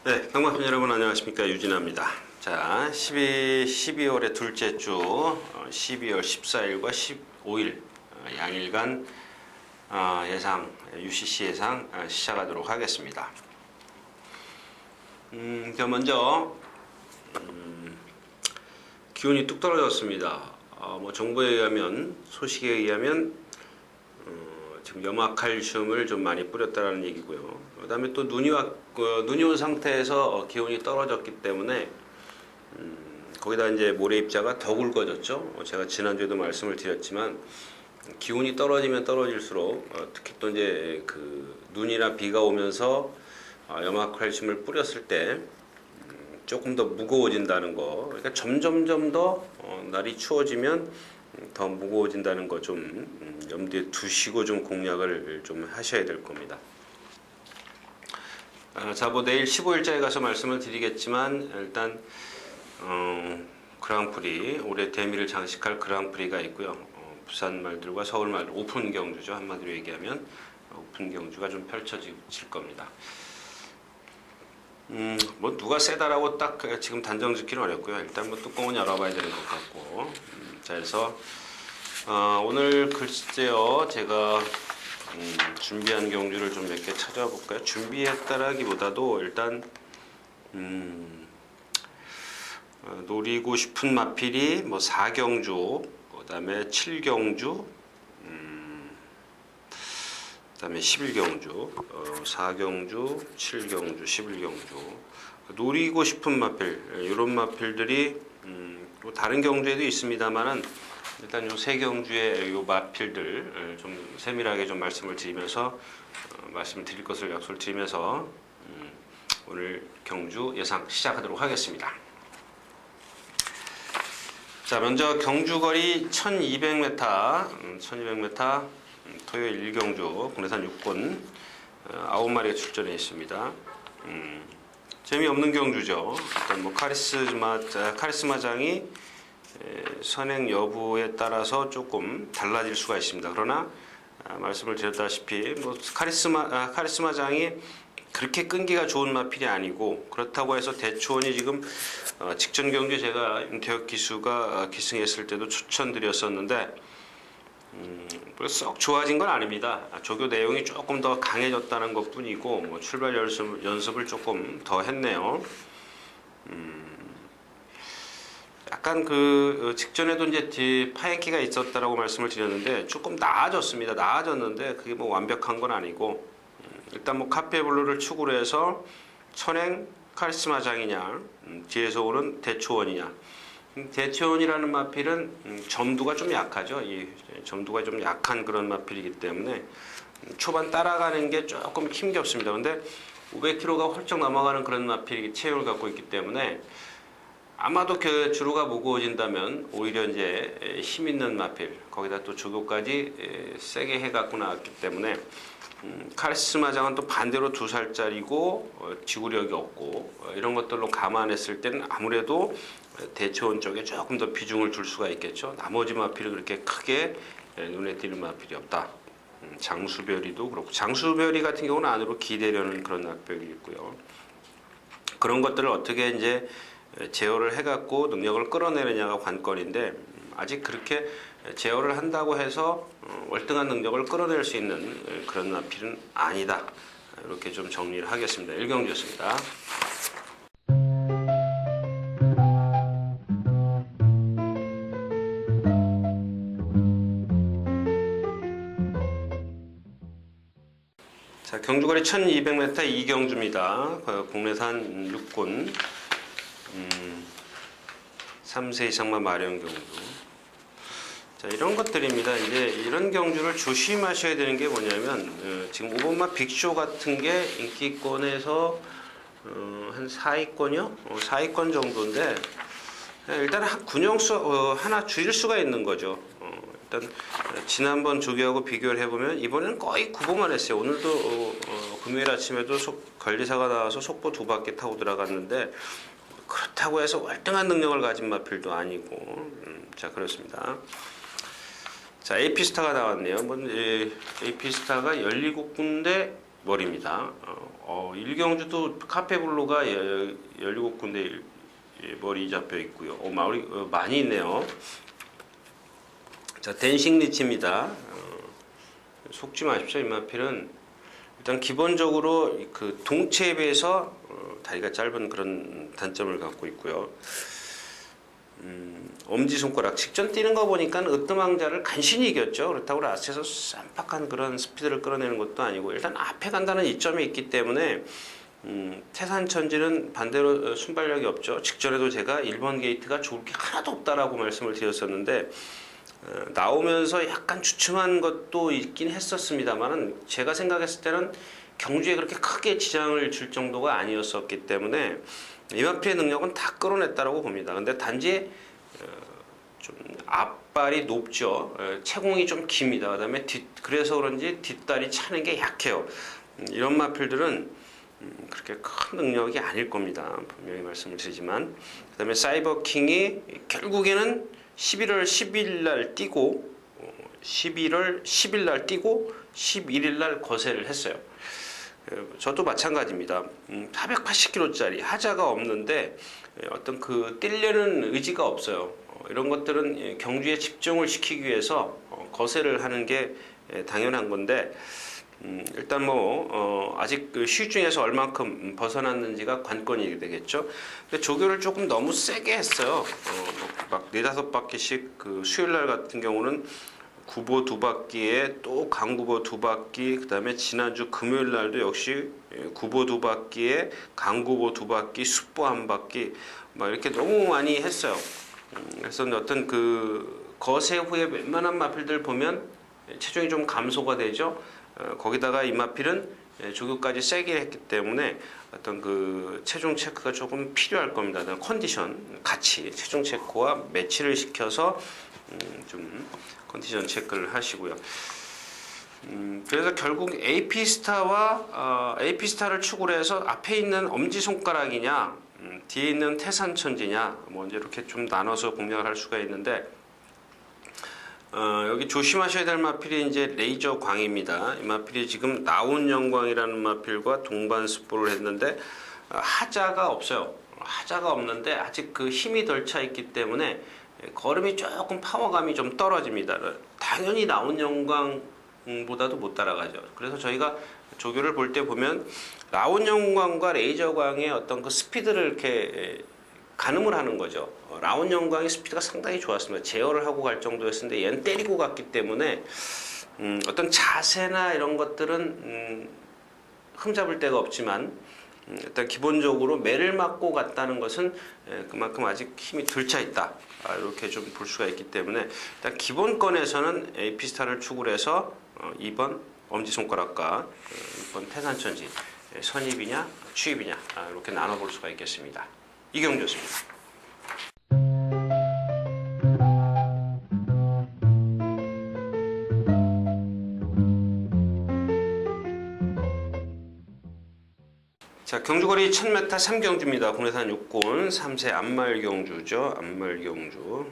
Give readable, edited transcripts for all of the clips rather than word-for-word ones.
네, 경마팬 여러분 안녕하십니까, 유진아입니다. 자, 12월의 둘째 주 12월 14일과 15일 양일간 예상, UCC 예상 시작하도록 하겠습니다. 먼저 기온이 뚝 떨어졌습니다. 정보에 의하면, 소식에 의하면 지금 염화칼슘을 좀 많이 뿌렸다는 얘기고요. 그 다음에 또 눈이 온 상태에서 기온이 떨어졌기 때문에 거기다 이제 모래 입자가 더 굵어졌죠. 제가 지난주에도 말씀을 드렸지만 기온이 떨어지면 떨어질수록 특히 또 이제 그 눈이나 비가 오면서 염화칼슘을 뿌렸을 때 조금 더 무거워진다는 거. 그러니까 점점 더 날이 추워지면 더 무거워진다는 거 좀 염두에 두시고 좀 공략을 좀 하셔야 될 겁니다. 자, 내일 15일자에 가서 말씀을 드리겠지만 일단 그랑프리, 올해 대미를 장식할 그랑프리가 있고요. 부산 말들과 서울 말들 오픈 경주죠. 한마디로 얘기하면 오픈 경주가 좀 펼쳐질 겁니다. 누가 세다라고 딱 지금 단정 짓기는 어렵고요. 일단 뚜껑은 열어봐야 되는 것 같고. 자, 그래서 오늘 글쎄요, 제가 준비한 경주를 좀 몇 개 찾아볼까요? 준비했다라기보다도 일단 노리고 싶은 마필이 4경주, 그 다음에 7경주, 그 다음에 11경주, 4경주, 7경주, 11경주. 노리고 싶은 마필, 이런 마필들이 또 다른 경주에도 있습니다만은 일단 요 세 경주의 요 마필들 좀 세밀하게 좀 말씀을 드리면서 말씀을 드릴 것을 약속을 드리면서 오늘 경주 예상 시작하도록 하겠습니다. 자, 먼저 경주거리 1200m, 1200m 토요일 1경주 국내산 6군 9마리가 출전해 있습니다. 재미없는 경주죠. 일단 카리스마장이 선행 여부에 따라서 조금 달라질 수가 있습니다. 그러나 말씀을 드렸다시피 카리스마장이 그렇게 끈기가 좋은 마필이 아니고, 그렇다고 해서 대초원이 지금 직전 경주에 제가 임태혁 기수가 기승했을 때도 추천드렸었는데 썩 좋아진 건 아닙니다. 조교 내용이 조금 더 강해졌다는 것 뿐이고 출발 연습을 조금 더 했네요. 약간 그 직전에도 이제 파행기가 있었다라고 말씀을 드렸는데 조금 나아졌습니다. 나아졌는데 그게 완벽한 건 아니고, 일단 카페블루를 축으로 해서 천행 카리스마장이냐, 뒤에서 오는 대초원이냐. 대초원이라는 마필은 점두가 좀 약하죠. 이 점두가 좀 약한 그런 마필이기 때문에 초반 따라가는 게 조금 힘겹습니다. 그런데 500km가 훌쩍 넘어가는 그런 마필이 체형을 갖고 있기 때문에 아마도 그 주로가 무거워진다면 오히려 이제 힘 있는 마필, 거기다 또 조교까지 세게 해갖고 나왔기 때문에 카리스마장은 또 반대로 2살짜리고 지구력이 없고 이런 것들로 감안했을 때는 아무래도 대초원 쪽에 조금 더 비중을 둘 수가 있겠죠. 나머지 마필은 그렇게 크게 눈에 띄는 마필이 없다. 장수별이도 그렇고, 장수별이 같은 경우는 안으로 기대려는 그런 낙별이 있고요. 그런 것들을 어떻게 이제 제어를 해갖고 능력을 끌어내느냐가 관건인데, 아직 그렇게 제어를 한다고 해서 월등한 능력을 끌어낼 수 있는 그런 마필은 아니다. 이렇게 좀 정리를 하겠습니다. 1경주였습니다. 자, 경주거리 1200m 2경주입니다. 국내산 6군 3세 이상만 마련 경주. 자, 이런 것들입니다. 이제 이런 경주를 조심하셔야 되는 게 뭐냐면, 지금 5번마 빅쇼 같은 게 인기권에서 한 4위권이요? 4위권 정도인데, 일단 군용수 하나 줄일 수가 있는 거죠. 일단 지난번 조교하고 비교를 해보면 이번에는 거의 구보만 했어요. 오늘도 금요일 아침에도 관리사가 나와서 속보 2바퀴 타고 들어갔는데, 그렇다고 해서 월등한 능력을 가진 마필도 아니고, 자, 그렇습니다. 자, 에이피스타가 나왔네요. AP스타가 17군데 머리입니다. 일경주도 카페블루가 17군데 머리 잡혀 있고요. 머리 많이 있네요. 자, 댄싱 리치입니다. 속지 마십시오. 이마필은 일단 기본적으로 그 동체에 비해서 다리가 짧은 그런 단점을 갖고 있고요. 엄지손가락 직전 뛰는 거 보니까 으뜸왕자를 간신히 이겼죠. 그렇다고 라스트에서 쌈박한 그런 스피드를 끌어내는 것도 아니고 일단 앞에 간다는 이점이 있기 때문에 태산천지는 반대로 순발력이 없죠. 직전에도 제가 1번 게이트가 좋을 게 하나도 없다라고 말씀을 드렸었는데 나오면서 약간 주춤한 것도 있긴 했었습니다만 제가 생각했을 때는 경주에 그렇게 크게 지장을 줄 정도가 아니었었기 때문에 이마필의 능력은 다 끌어냈다라고 봅니다. 근데 단지 좀 앞발이 높죠. 채공이 좀 깁니다. 그다음에 그래서 그런지 뒷다리 차는 게 약해요. 이런 마필들은 그렇게 큰 능력이 아닐 겁니다. 분명히 말씀을 드리지만 그다음에 사이버킹이 결국에는 11월 10일 날 뛰고 11월 10일 날 뛰고 11일 날 거세를 했어요. 저도 마찬가지입니다. 480kg짜리 하자가 없는데 어떤 그 뛰려는 의지가 없어요. 이런 것들은 경주에 집중을 시키기 위해서 거세를 하는 게 당연한 건데 일단 아직 그 휴중에서 얼만큼 벗어났는지가 관건이 되겠죠. 근데 조교를 조금 너무 세게 했어요. 막 4-5바퀴씩 그 수요일 날 같은 경우는 구보 2바퀴에 또 강구보 2바퀴, 그 다음에 지난주 금요일 날도 역시 구보 2바퀴에 강구보 2바퀴, 숫보 1바퀴 막 이렇게 너무 많이 했어요. 그래서 어떤 그 거세 후에 웬만한 마필들 보면 체중이 좀 감소가 되죠. 거기다가 이 마필은 조교까지 세게 했기 때문에 어떤 그 체중 체크가 조금 필요할 겁니다. 컨디션 같이 체중 체크와 매치를 시켜서 좀 컨디션 체크를 하시고요. 그래서 결국 AP스타를 축으로 해서 앞에 있는 엄지손가락이냐 뒤에 있는 태산천지냐 이제 이렇게 좀 나눠서 공략을 할 수가 있는데 여기 조심하셔야 될 마필이 이제 레이저 광입니다. 이 마필이 지금 나온 영광이라는 마필과 동반 스포를 했는데 하자가 없어요. 하자가 없는데 아직 그 힘이 덜 차 있기 때문에 걸음이 조금 파워감이 좀 떨어집니다. 당연히 나온 영광보다도 못 따라가죠. 그래서 저희가 조교를 볼 때 보면 나온 영광과 레이저광의 어떤 그 스피드를 이렇게 가늠을 하는 거죠. 라온 영광의 스피드가 상당히 좋았습니다. 제어를 하고 갈 정도였는데 얘는 때리고 갔기 때문에 어떤 자세나 이런 것들은 흠잡을 데가 없지만 일단 기본적으로 매를 맞고 갔다는 것은 그만큼 아직 힘이 덜 차 있다. 이렇게 좀 볼 수가 있기 때문에 일단 기본권에서는 AP스타를 축을 해서 2번 엄지손가락과 6번 태산천지 선입이냐 추입이냐 이렇게 나눠볼 수가 있겠습니다. 이경주였습니다. 자, 경주거리 1000m 3경주입니다. 국내산 육군 3세 안말경주죠. 안말경주.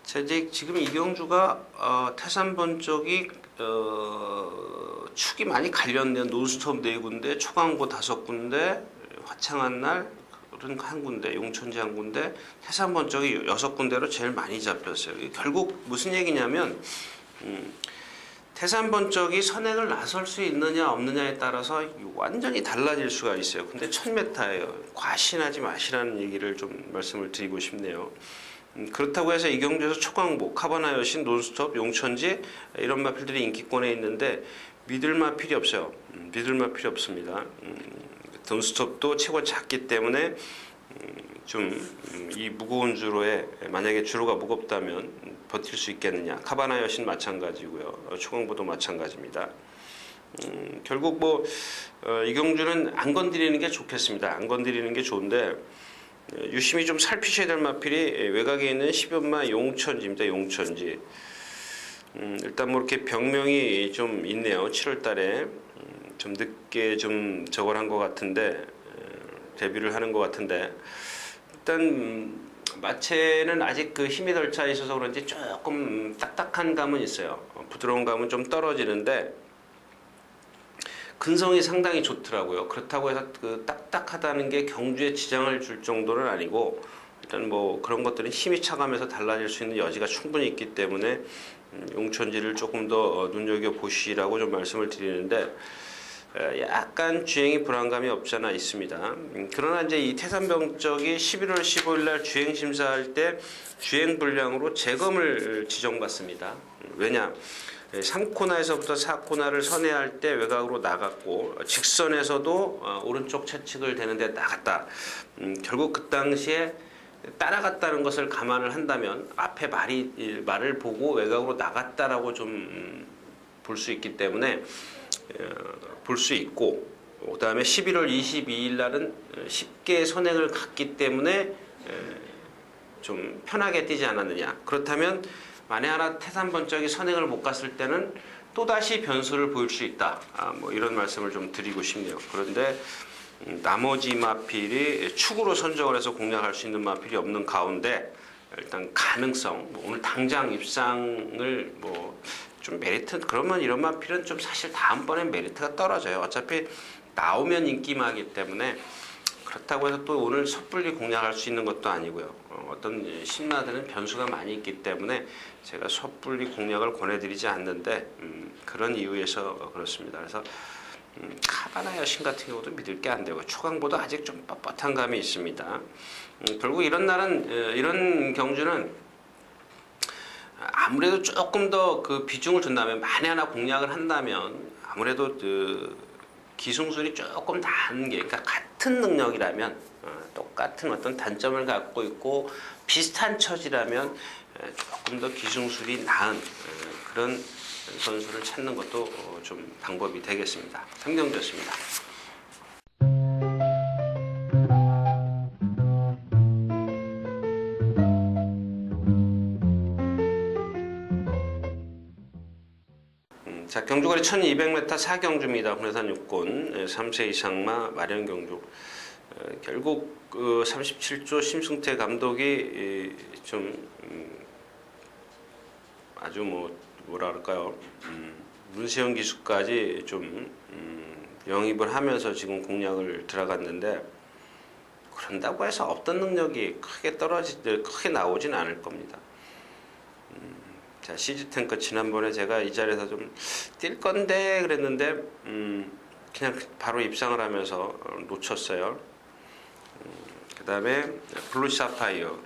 자, 이제 지금 이 경주가 태산번 쪽이 축이 많이 갈렸네요. 논스톱 4군데, 초강고 5군데, 화창한 날 한 군데, 용천지 한 군데, 태산번 쪽이 6군데로 제일 많이 잡혔어요. 결국 무슨 얘기냐면 태산번쩍이 선행을 나설 수 있느냐 없느냐에 따라서 완전히 달라질 수가 있어요. 근데 1000m예요. 과신하지 마시라는 얘기를 좀 말씀을 드리고 싶네요. 그렇다고 해서 이경주에서 초강보, 카바나 여신, 논스톱, 용천지 이런 마필들이 인기권에 있는데 믿을 마필이 없어요. 믿을 마필이 없습니다. 논스톱도 체구가 작기 때문에 좀 이 무거운 주로에 만약에 주로가 무겁다면 버틸 수 있겠느냐. 카바나 여신 마찬가지고요. 초강보도 마찬가지입니다. 결국 이경주는 안 건드리는 게 좋겠습니다. 안 건드리는 게 좋은데 유심히 좀 살피셔야 될 마필이 외곽에 있는 10연마 용천지입니다. 용천지. 일단 이렇게 병명이 좀 있네요. 7월달에 좀 늦게 좀 저걸 한 것 같은데 데뷔를 하는 것 같은데 일단 마체는 아직 그 힘이 덜 차 있어서 그런지 조금 딱딱한 감은 있어요. 부드러운 감은 좀 떨어지는데 근성이 상당히 좋더라고요. 그렇다고 해서 그 딱딱하다는 게 경주에 지장을 줄 정도는 아니고 일단 뭐 그런 것들은 힘이 차가면서 달라질 수 있는 여지가 충분히 있기 때문에 용천지를 조금 더 눈여겨 보시라고 좀 말씀을 드리는데 약간 주행이 불안감이 없지 않아 있습니다. 그러나 이제 이 태산병적이 11월 15일 날 주행 심사할 때 주행 불량으로 재검을 지정받습니다. 왜냐? 3코너에서부터 4코너를 선회할 때 외곽으로 나갔고 직선에서도 오른쪽 채측을 대는데 나갔다. 결국 그 당시에 따라갔다는 것을 감안을 한다면 앞에 말을 보고 외곽으로 나갔다라고 좀 볼 수 있기 때문에 볼 수 있고 그 다음에 11월 22일 날은 쉽게 선행을 갔기 때문에 좀 편하게 뛰지 않았느냐. 그렇다면 만에 하나 태산번쩍이 선행을 못 갔을 때는 또다시 변수를 보일 수 있다. 뭐 이런 말씀을 좀 드리고 싶네요. 그런데 나머지 마필이 축으로 선정을 해서 공략할 수 있는 마필이 없는 가운데 일단 가능성, 뭐 오늘 당장 입상을 뭐 좀 메리트, 그러면 이런 마필은 좀 사실 다음번엔 메리트가 떨어져요. 어차피 나오면 인기마기 때문에 그렇다고 해서 또 오늘 섣불리 공략할 수 있는 것도 아니고요. 어떤 신마들은 변수가 많이 있기 때문에 제가 섣불리 공략을 권해드리지 않는데 그런 이유에서 그렇습니다. 그래서 카바나 여신 같은 경우도 믿을 게 안 되고 초강보도 아직 좀 뻣뻣한 감이 있습니다. 결국 이런 날은 이런 경주는 아무래도 조금 더 그 비중을 준다면 만에 하나 공략을 한다면 아무래도 그 기승술이 조금 다른 게 그러니까 같은 능력이라면 똑같은 어떤 단점을 갖고 있고 비슷한 처지라면 조금 더 기승술이 나은 그런 선수를 찾는 것도 좀 방법이 되겠습니다. 삼경주였습니다. 자, 경주거리 1200m 4경주입니다. 군해산 6군 3세 이상마 마련 경주. 결국 37조 심승태 감독이 좀 아주 뭐라 그럴까요? 문세영 기수까지 좀 영입을 하면서 지금 공략을 들어갔는데 그런다고 해서 없던 능력이 크게 나오진 않을 겁니다. 자, 시즈탱크 지난번에 제가 이 자리에서 좀 뛸 건데 그랬는데 그냥 바로 입상을 하면서 놓쳤어요. 그 다음에 블루사파이어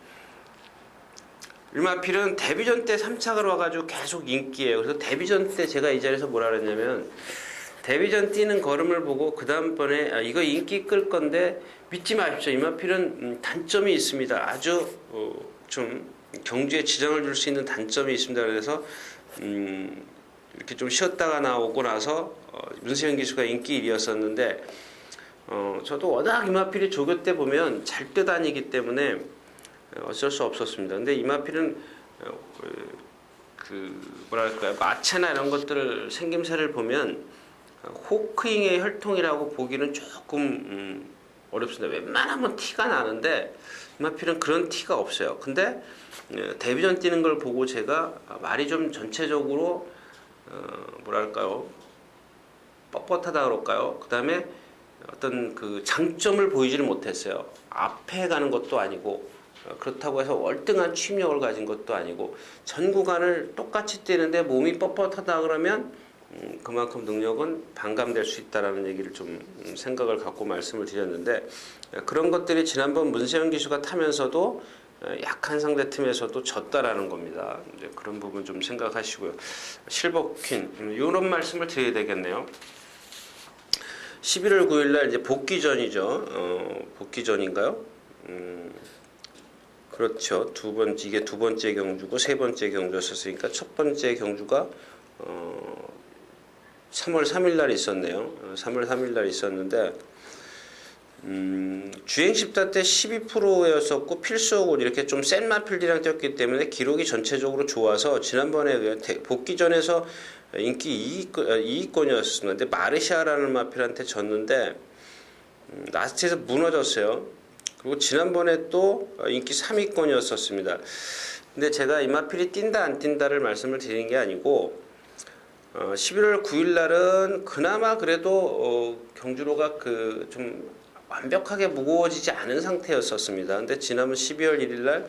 일마필은 데뷔전 때 3착을 와가지고 계속 인기예요. 그래서 데뷔전 때 제가 이 자리에서 뭐라 그랬냐면 데뷔전 뛰는 걸음을 보고 그 다음번에 이거 인기 끌 건데 믿지 마십시오. 일마필은 단점이 있습니다. 아주 좀 경주에 지장을 줄 수 있는 단점이 있습니다. 그래서 이렇게 좀 쉬었다가 나오고 나서 문세영 기수가 인기 1위였었는데 저도 워낙 이마필이 조교 때 보면 잘 뛰어다니기 때문에 어쩔 수 없었습니다. 근데 이마필은 그 뭐랄까요, 마체나 이런 것들을 생김새를 보면 호크잉의 혈통이라고 보기는 조금 어렵습니다. 웬만하면 티가 나는데 이마필은 그런 티가 없어요. 근데 데뷔전 뛰는 걸 보고 제가 말이 좀 전체적으로 뭐랄까요, 뻣뻣하다 그럴까요? 그 다음에 어떤 그 장점을 보이지를 못했어요. 앞에 가는 것도 아니고 그렇다고 해서 월등한 취임력을 가진 것도 아니고 전 구간을 똑같이 뛰는데 몸이 뻣뻣하다 그러면 그만큼 능력은 반감될 수 있다라는 얘기를 좀 생각을 갖고 말씀을 드렸는데 그런 것들이 지난번 문세영 기수가 타면서도 약한 상대팀에서도 졌다라는 겁니다. 이제 그런 부분 좀 생각하시고요. 실버퀸 이런 말씀을 드려야 되겠네요. 11월 9일 날 이제 복귀전이죠. 복귀전인가요? 그렇죠. 이게 두 번째 경주고 세 번째 경주였었으니까 첫 번째 경주가 3월 3일 날 있었네요. 3월 3일 날 있었는데 주행 10단 때 12%였었고 필수옥을 이렇게 좀 센 마필들이랑 뛰었기 때문에 기록이 전체적으로 좋아서 지난번에 복귀전에서 인기 2위권이었습니다. 근데 마르샤라는 마필한테 졌는데 라스트에서 무너졌어요. 그리고 지난번에 또 인기 3위권이었었습니다. 근데 제가 이마필이 뛴다 안 뛴다를 말씀을 드리는 게 아니고 11월 9일 날은 그나마 그래도 경주로가 그 좀 완벽하게 무거워지지 않은 상태였었습니다. 근데 지난번 12월 1일 날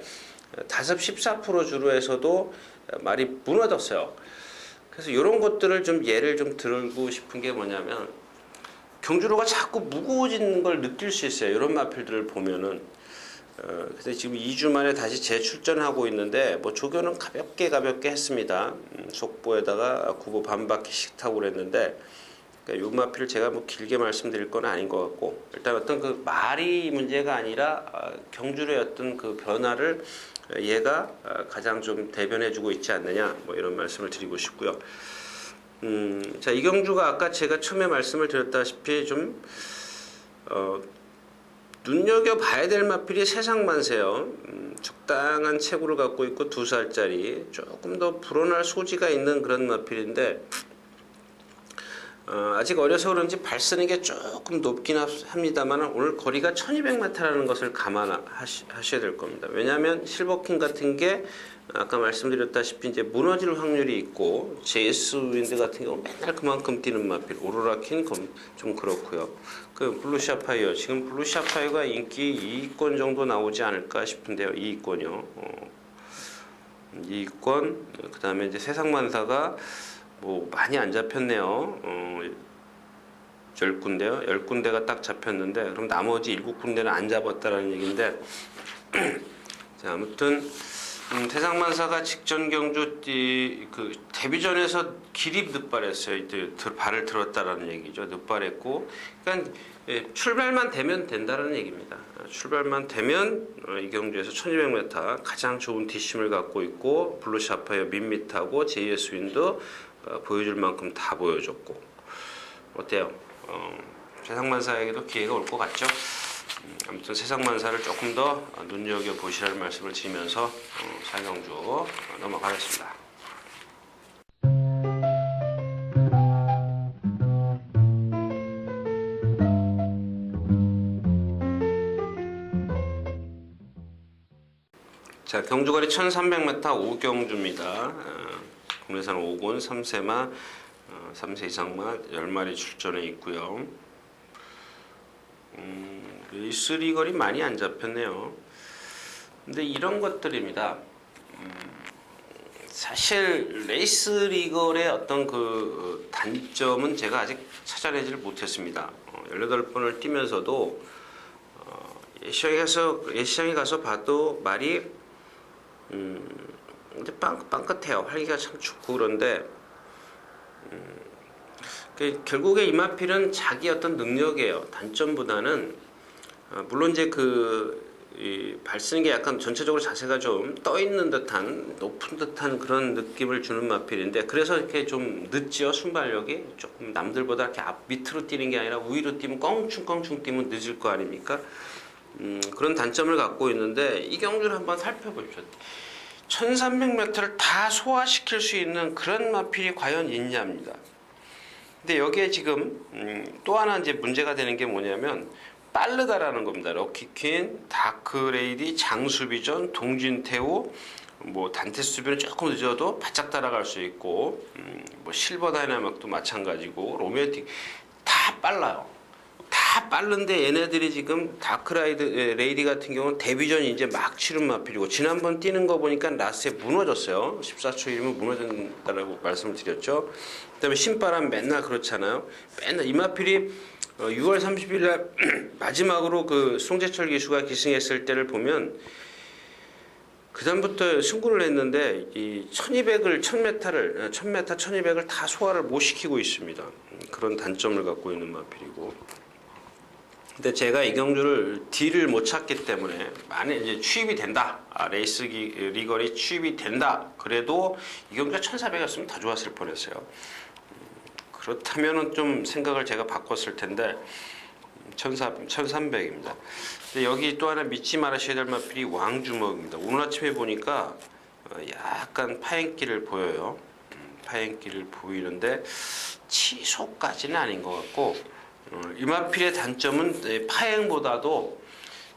5, 14%주로에서도 말이 무너졌어요. 그래서 이런 것들을 좀 예를 좀 들고 싶은 게 뭐냐면 경주로가 자꾸 무거워지는 걸 느낄 수 있어요. 이런 마필들을 보면은. 그래서 지금 2주 만에 다시 재출전하고 있는데 뭐 조교는 가볍게 했습니다. 속보에다가 구보 반바퀴씩 타고 그랬는데 그러니까 요 마필을 제가 뭐 길게 말씀드릴 건 아닌 것 같고 일단 어떤 그 말이 문제가 아니라 경주로의 어떤 그 변화를 얘가 가장 좀 대변해주고 있지 않느냐 뭐 이런 말씀을 드리고 싶고요. 자 이경주가 아까 제가 처음에 말씀을 드렸다시피 좀 눈여겨봐야 될 마필이 세상만세요. 적당한 체구를 갖고 있고 2살짜리 조금 더 불어날 소지가 있는 그런 마필인데 아직 어려서 그런지 발 쓰는 게 조금 높긴 합니다만 오늘 거리가 1200m라는 것을 감안하셔야 될 겁니다. 왜냐하면 실버킹 같은 게 아까 말씀드렸다시피 이제 무너질 확률이 있고 JS 윈드 같은 경우 맨날 그만큼 뛰는 마필 오로라킨 좀 그렇고요. 그 블루샤파이어 지금 블루샤파이어가 인기 2위권 정도 나오지 않을까 싶은데요. 2위권이요. 2위권 그 다음에 이제 세상만사가 뭐 많이 안 잡혔네요. 10군데요. 10군데가 딱 잡혔는데 그럼 나머지 7군데는 안 잡았다라는 얘기인데 자, 아무튼 세상만사가 직전 경주 그 데뷔전에서 길이 늦발했어요. 이제 발을 들었다라는 얘기죠. 늦발했고 그러니까 출발만 되면 된다는 얘기입니다. 출발만 되면 이 경주에서 1200m 가장 좋은 뒷심을 갖고 있고 블루샤파이어 밋밋하고 JS 윈도 보여줄 만큼 다 보여줬고 어때요? 세상만사에게도 기회가 올 것 같죠? 아무튼 세상만사를 조금 더 눈여겨보시라는 말씀을 드리면서 4경주 넘어가겠습니다. 자, 경주거리 1300m 5경주입니다. 국내산 5군 3세마 3세 이상마 10마리 출전해 있고요. 레이스 리걸이 많이 안 잡혔네요. 근데 이런 것들입니다. 사실 레이스 리걸의 어떤 그 단점은 제가 아직 찾아내지를 못했습니다. 18번을 뛰면서도 예시장에 가서 봐도 말이 근데 빵긋해요. 활기가 참 좋고 그런데 결국에 이마필은 자기 어떤 능력이에요. 단점보다는 물론 이제 발 쓰는 게 약간 전체적으로 자세가 좀 떠 있는 듯한 높은 듯한 그런 느낌을 주는 마필인데 그래서 이렇게 좀 늦죠. 순발력이 조금 남들보다 이렇게 밑으로 뛰는 게 아니라 위로 뛰면 껑충껑충 뛰면 늦을 거 아닙니까? 그런 단점을 갖고 있는데 이 경주를 한번 살펴보십시오. 1300m를 다 소화시킬 수 있는 그런 마필이 과연 있냐입니다. 근데 여기에 지금 또 하나 이제 문제가 되는 게 뭐냐면 빠르다라는 겁니다. 럭키퀸, 다크레이디, 장수비전, 동진태우, 뭐 단테수비는 조금 늦어도 바짝 따라갈 수 있고 뭐 실버 다이나믹도 마찬가지고 로메틱 다 빨라요. 다 빠른데 얘네들이 지금 다크레이디 같은 경우는 데뷔전이 이제 막 치른 마필이고 지난번 뛰는 거 보니까 라스에 무너졌어요. 14초 1면 무너진다라고 말씀을 드렸죠. 그다음에 신바람 맨날 그렇잖아요. 맨날 이 마필이 6월 30일 날 마지막으로 그 송재철 기수가 기승했을 때를 보면 그다음부터 승부를 했는데 이 1200을 1000m를 1200을 다 소화를 못 시키고 있습니다. 그런 단점을 갖고 있는 마필이고. 근데 제가 이 경주를 딜을 못 찾기 때문에 만약 이제 취입이 된다. 레이스 리걸이 취입이 된다. 그래도 이 경주가 1400이었으면 더 좋았을 뻔했어요. 그렇다면은 좀 생각을 제가 바꿨을 텐데 1300입니다. 근데 여기 또 하나 믿지 말으셔야 될 마필이 왕주먹입니다. 오늘 아침에 보니까 약간 파행기를 보여요. 파행기를 보이는데 취소까지는 아닌 것 같고 이 마필의 단점은 파행보다도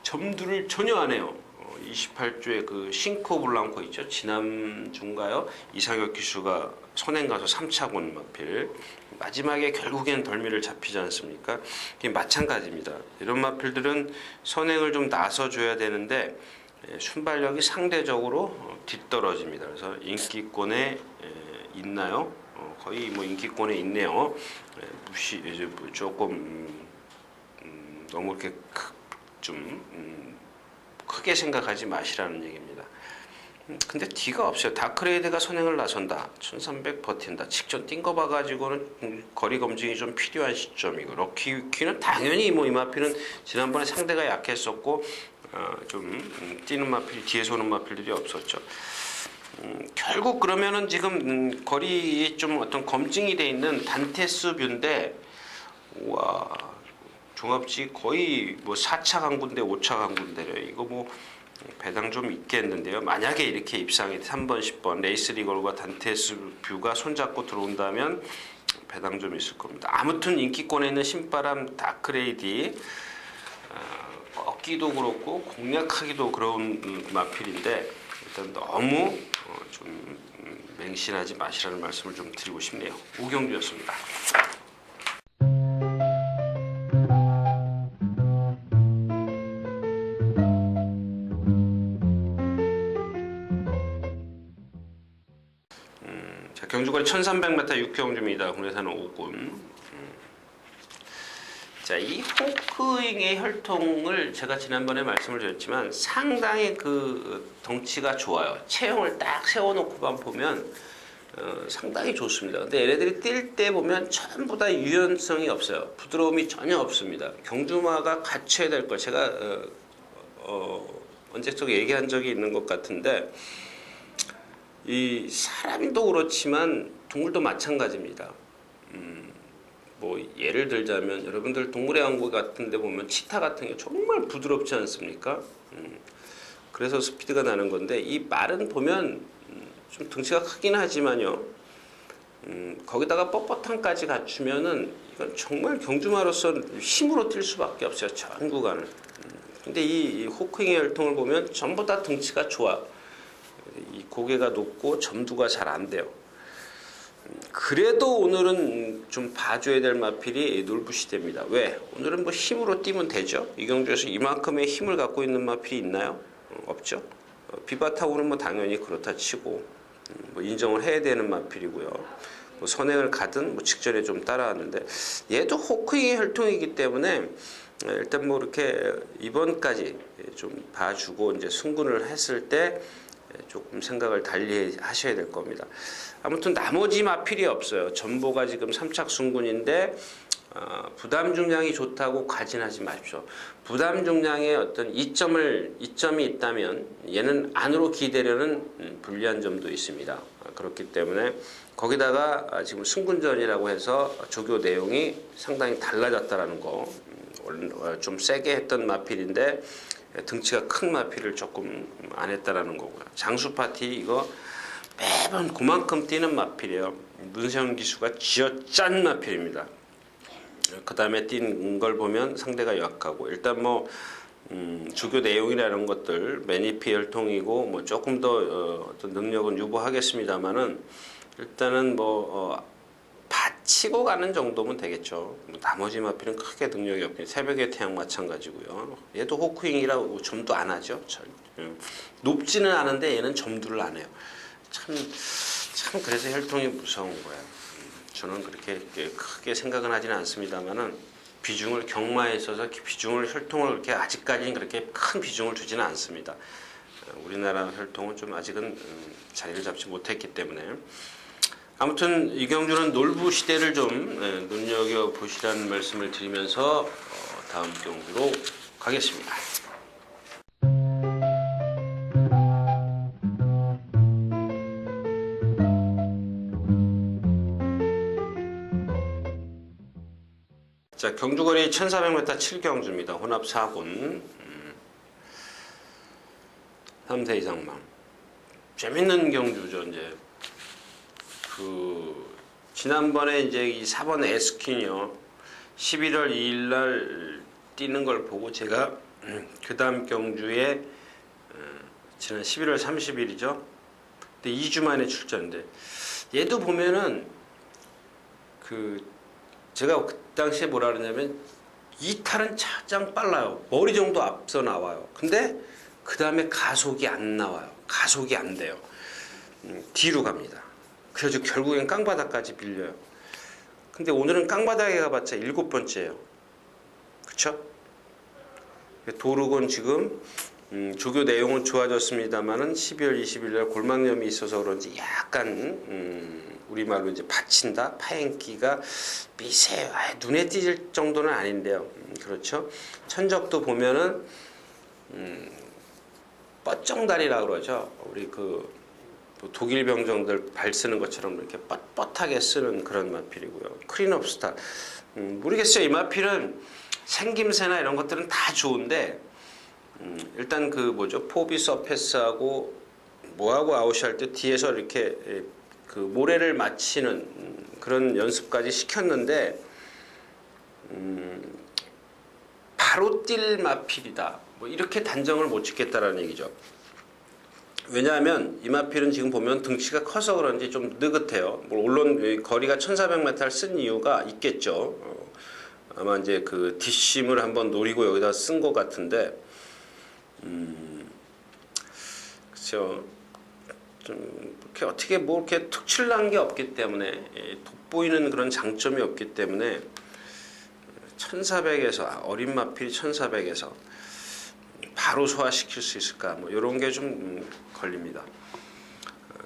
점두를 전혀 안 해요. 28조의 그 싱코 블랑코 있죠. 지난주인가요? 이상혁 기수가 선행 가서 3차권 마필. 마지막에 결국엔 덜미를 잡히지 않습니까? 이게 마찬가지입니다. 이런 마필들은 선행을 좀 나서줘야 되는데 순발력이 상대적으로 뒤떨어집니다. 그래서 인기권에 있나요? 거의 뭐 인기권에 있네요. 무시 이제 조금 너무 이렇게 좀 크게 생각하지 마시라는 얘기입니다. 근데 뒤가 없어요. 다크레이드가 선행을 나선다. 1300 버틴다. 직전 뛴 거 봐가지고는 거리 검증이 좀 필요한 시점이고 럭키는 당연히 뭐 이 마필은 지난번에 상대가 약했었고 좀 뛰는 마필 뒤에서 오는 마필들이 없었죠. 결국 그러면은 지금 거리에 좀 어떤 검증이 돼 있는 단테스 뷰인데 와 종합지 거의 뭐 4차 강군데 5차 강군데래. 이거 뭐 배당 좀 있겠는데요. 만약에 이렇게 입상이 3번, 10번 레이스 리걸과 단테스 뷰가 손잡고 들어온다면 배당 좀 있을 겁니다. 아무튼 인기권에 있는 신바람 다크레이디 얻기도 그렇고 공략하기도 그런 마필인데 일단 너무 좀 맹신하지 마시라는 말씀을 좀 드리고 싶네요. 우경주였습니다. 자, 경주거리 1300m 6경주입니다. 국내산은 5군. 자, 이 호크잉의 혈통을 제가 지난번에 말씀을 드렸지만 상당히 그 덩치가 좋아요. 체형을 딱 세워놓고만 보면 상당히 좋습니다. 근데 얘네들이 뛸 때 보면 전부 다 유연성이 없어요. 부드러움이 전혀 없습니다. 경주마가 갖춰야 될 걸 제가 언제적 얘기한 적이 있는 것 같은데 이 사람도 그렇지만 동물도 마찬가지입니다. 뭐 예를 들자면 여러분들 동물의 왕국 같은 데 보면 치타 같은 게 정말 부드럽지 않습니까? 그래서 스피드가 나는 건데 이 말은 보면 좀 등치가 크긴 하지만요. 거기다가 뻣뻣함까지 갖추면은 이건 정말 경주마로서 힘으로 뛸 수밖에 없어요. 전 구간을. 근데 이 호크잉의 혈통을 보면 전부 다 등치가 좋아. 이 고개가 높고 점두가 잘 안 돼요. 그래도 오늘은 좀 봐줘야 될 마필이 놀부시대입니다. 왜? 오늘은 뭐 힘으로 뛰면 되죠. 이 경주에서 이만큼의 힘을 갖고 있는 마필이 있나요? 없죠. 비바타고는 뭐 당연히 그렇다 치고 뭐 인정을 해야 되는 마필이고요. 뭐 선행을 가든 뭐 직전에 좀 따라왔는데 얘도 호크잉의 혈통이기 때문에 일단 뭐 이렇게 이번까지 좀 봐주고 이제 승군을 했을 때 조금 생각을 달리 하셔야 될 겁니다. 아무튼 나머지 마필이 없어요. 전보가 지금 3착 승군인데 부담 중량이 좋다고 가진하지 마십시오. 부담 중량에 어떤 이점이 있다면 얘는 안으로 기대려는 불리한 점도 있습니다. 그렇기 때문에 거기다가 지금 승군전이라고 해서 조교 내용이 상당히 달라졌다라는 거. 좀 세게 했던 마필인데 등치가 큰 마필을 조금 안 했다라는 거고요. 장수 파티 이거 매번 그만큼 뛰는 마필이에요. 문세훈 기수가 쥐어짠 마필입니다. 그 다음에 뛴 걸 보면 상대가 약하고 일단 뭐 주교 내용이라는 것들 매니피 혈통이고 뭐 조금 더 어떤 능력은 유보하겠습니다만은 일단은 받치고 가는 정도면 되겠죠. 나머지 마필은 크게 능력이 없긴 새벽의 태양 마찬가지고요. 얘도 호크잉이라고 점도 안 하죠. 높지는 않은데 얘는 점두를 안 해요. 참 그래서 혈통이 무서운 거예요. 저는 그렇게 크게 생각은 하지는 않습니다만은 비중을 경마에 있어서 비중을 혈통을 그렇게 아직까지는 그렇게 큰 비중을 두지는 않습니다. 우리나라 혈통은 좀 아직은 자리를 잡지 못했기 때문에 아무튼 이경주는 놀부 시대를 좀 눈여겨 보시라는 말씀을 드리면서 다음 경주로 가겠습니다. 자, 경주거리 1400m 7경주입니다. 혼합 4군 3세 이상망. 재밌는 경주죠. 이제 지난번에 이제 이 4번 에스킨이요. 11월 2일 날 뛰는 걸 보고 제가 그다음 경주에 지난 11월 30일이죠. 근데 2주 만에 출전인데 얘도 보면은 그 제가 그 당시에 뭐라 그러냐면 이탈은 가장 빨라요. 머리 정도 앞서 나와요. 근데 그 다음에 가속이 안 나와요. 가속이 안 돼요. 뒤로 갑니다. 그래서 결국엔 깡바닥까지 밀려요. 근데 오늘은 깡바닥에 가봤자 7번째예요. 그쵸? 도루곤 지금 조교 내용은 좋아졌습니다만은 12월 20일 날 골막염이 있어서 그런지 약간 우리말로 이제 받친다 파행기가 미세요. 눈에 띄질 정도는 아닌데요. 그렇죠? 천적도 보면은 뻗정다리라 그러죠. 우리 그 독일 병정들 발 쓰는 것처럼 이렇게 뻣뻣하게 쓰는 그런 마필이고요. 크린업스타 모르겠어요. 이 마필은 생김새나 이런 것들은 다 좋은데 일단 그 뭐죠 포비 서페스하고 뭐하고 아웃할 때 뒤에서 이렇게 그 모래를 맞히는 그런 연습까지 시켰는데 바로 뛸 마필이다 뭐 이렇게 단정을 못 짓겠다라는 얘기죠. 왜냐하면 이 마필은 지금 보면 등치가 커서 그런지 좀 느긋해요. 물론 거리가 1400m를 쓴 이유가 있겠죠. 아마 이제 그 뒷심을 한번 노리고 여기다 쓴 것 같은데 그렇죠. 좀 이렇게 어떻게 뭐 이렇게 특출난 게 없기 때문에 돋보이는 그런 장점이 없기 때문에 1400에서 어린 마필이 1400에서 바로 소화시킬 수 있을까 뭐 이런 게 좀 걸립니다.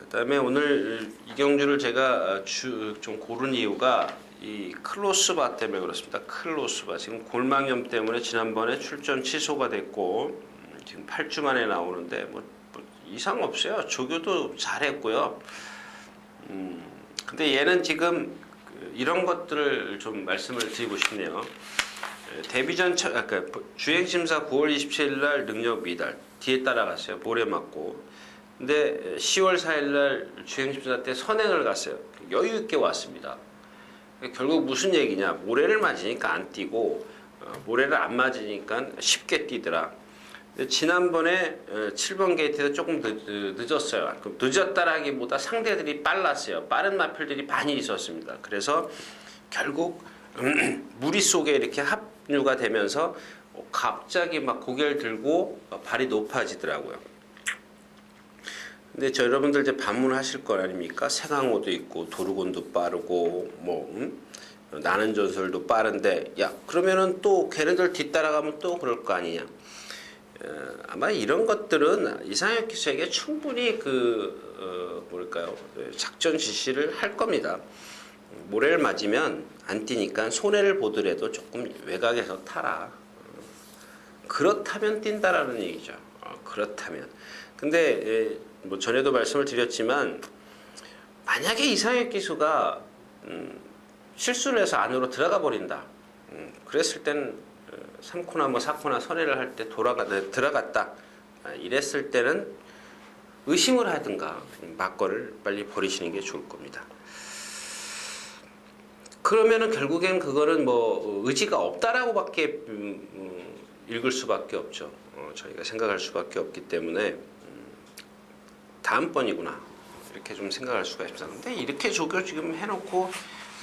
그다음에 오늘 이 경주를 제가 좀 고른 이유가 이 클로스바 때문에 그렇습니다. 클로스바 지금 골망염 때문에 지난번에 출전 취소가 됐고 지금 8주 만에 나오는데 뭐 이상 없어요. 조교도 잘했고요. 근데 얘는 지금 이런 것들을 좀 말씀을 드리고 싶네요. 데뷔전 그러니까 주행심사 9월 27일 날 능력 미달 뒤에 따라갔어요. 모래 맞고. 근데 10월 4일 날 주행심사 때 선행을 갔어요. 여유 있게 왔습니다. 결국 무슨 얘기냐? 모래를 맞으니까 안 뛰고 모래를 안 맞으니까 쉽게 뛰더라. 지난번에 7번 게이트에서 조금 늦었어요. 늦었다라기보다 상대들이 빨랐어요. 빠른 마필들이 많이 있었습니다. 그래서 결국 무리 속에 이렇게 합류가 되면서 갑자기 막 고개를 들고 발이 높아지더라고요. 근데 여러분들 이제 반문하실 거 아닙니까? 세강호도 있고 도르곤도 빠르고 뭐 나는 전설도 빠른데 야 그러면은 또 걔네들 뒤따라가면 또 그럴 거 아니냐? 아마 이런 것들은 이상혁 기수에게 충분히 뭐랄까요 작전 지시를 할 겁니다. 모래를 맞으면 안 뛰니까 손해를 보더라도 조금 외곽에서 타라. 그렇다면 뛴다라는 얘기죠. 그렇다면. 근데 뭐 전에도 말씀을 드렸지만 만약에 이상혁 기수가 실수를 해서 안으로 들어가 버린다. 그랬을 때는 3코나 뭐 4코나 선회를 할 때 들어갔다. 이랬을 때는 의심을 하든가 막거를 빨리 버리시는 게 좋을 겁니다. 그러면은 결국엔 그거는 뭐 의지가 없다라고밖에 읽을 수밖에 없죠. 저희가 생각할 수밖에 없기 때문에 다음번이구나 이렇게 좀 생각할 수가 있습니다. 근데 이렇게 조교 지금 해놓고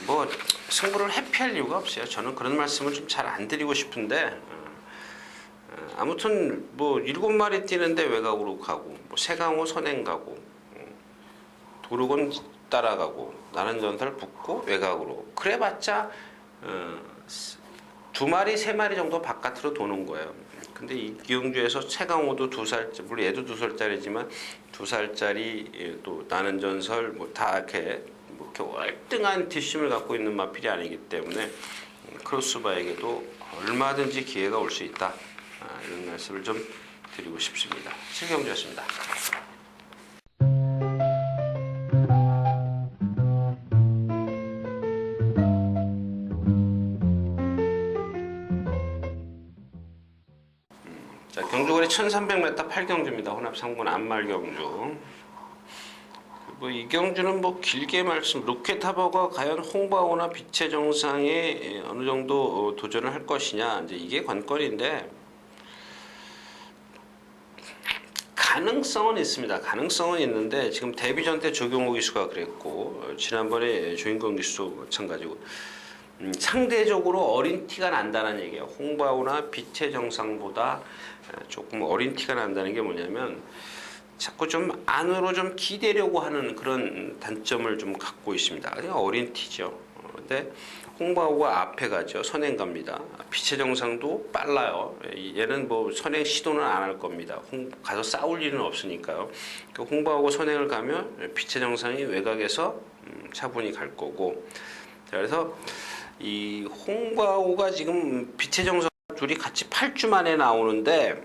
뭐 승부를 회피할 이유가 없어요. 저는 그런 말씀을 좀 잘 안 드리고 싶은데 아무튼 뭐 7마리 뛰는데 외곽으로 가고 뭐 세강호 선행 가고 도르곤 따라가고 나는 전설 붙고 외곽으로 그래봤자 2마리 3마리 정도 바깥으로 도는 거예요. 근데 이 기흥주에서 세강호도 2살 물론 얘도 2살짜리지만 2살짜리 또 나는 전설 뭐 다 이렇게 월등한 뒷심을 갖고 있는 마필이 아니기 때문에 크로스바에게도 얼마든지 기회가 올 수 있다. 이런 말씀을 좀 드리고 싶습니다. 실경주였습니다. 자, 경주거리 1300m 8경주입니다. 혼합 3군 안말경주. 뭐 이 경주는 뭐 길게 말씀 로켓하버가 과연 홍바오나 빛의 정상에 어느 정도 도전을 할 것이냐 이제 이게 관건인데 가능성은 있습니다. 가능성은 있는데 지금 데뷔전 때 조경호 기수가 그랬고 지난번에 조인권 기수도 마찬가지고 상대적으로 어린 티가 난다는 얘기예요. 홍바오나 빛의 정상보다 조금 어린 티가 난다는 게 뭐냐면 자꾸 좀 안으로 좀 기대려고 하는 그런 단점을 좀 갖고 있습니다. 그냥 어린 티죠. 근데 홍바오가 앞에 가죠. 선행 갑니다. 빛의 정상도 빨라요. 얘는 뭐 선행 시도는 안 할 겁니다. 가서 싸울 일은 없으니까요. 홍바오가 선행을 가면 빛의 정상이 외곽에서 차분히 갈 거고. 그래서 이 홍바오가 지금 빛의 정상 둘이 같이 8주 만에 나오는데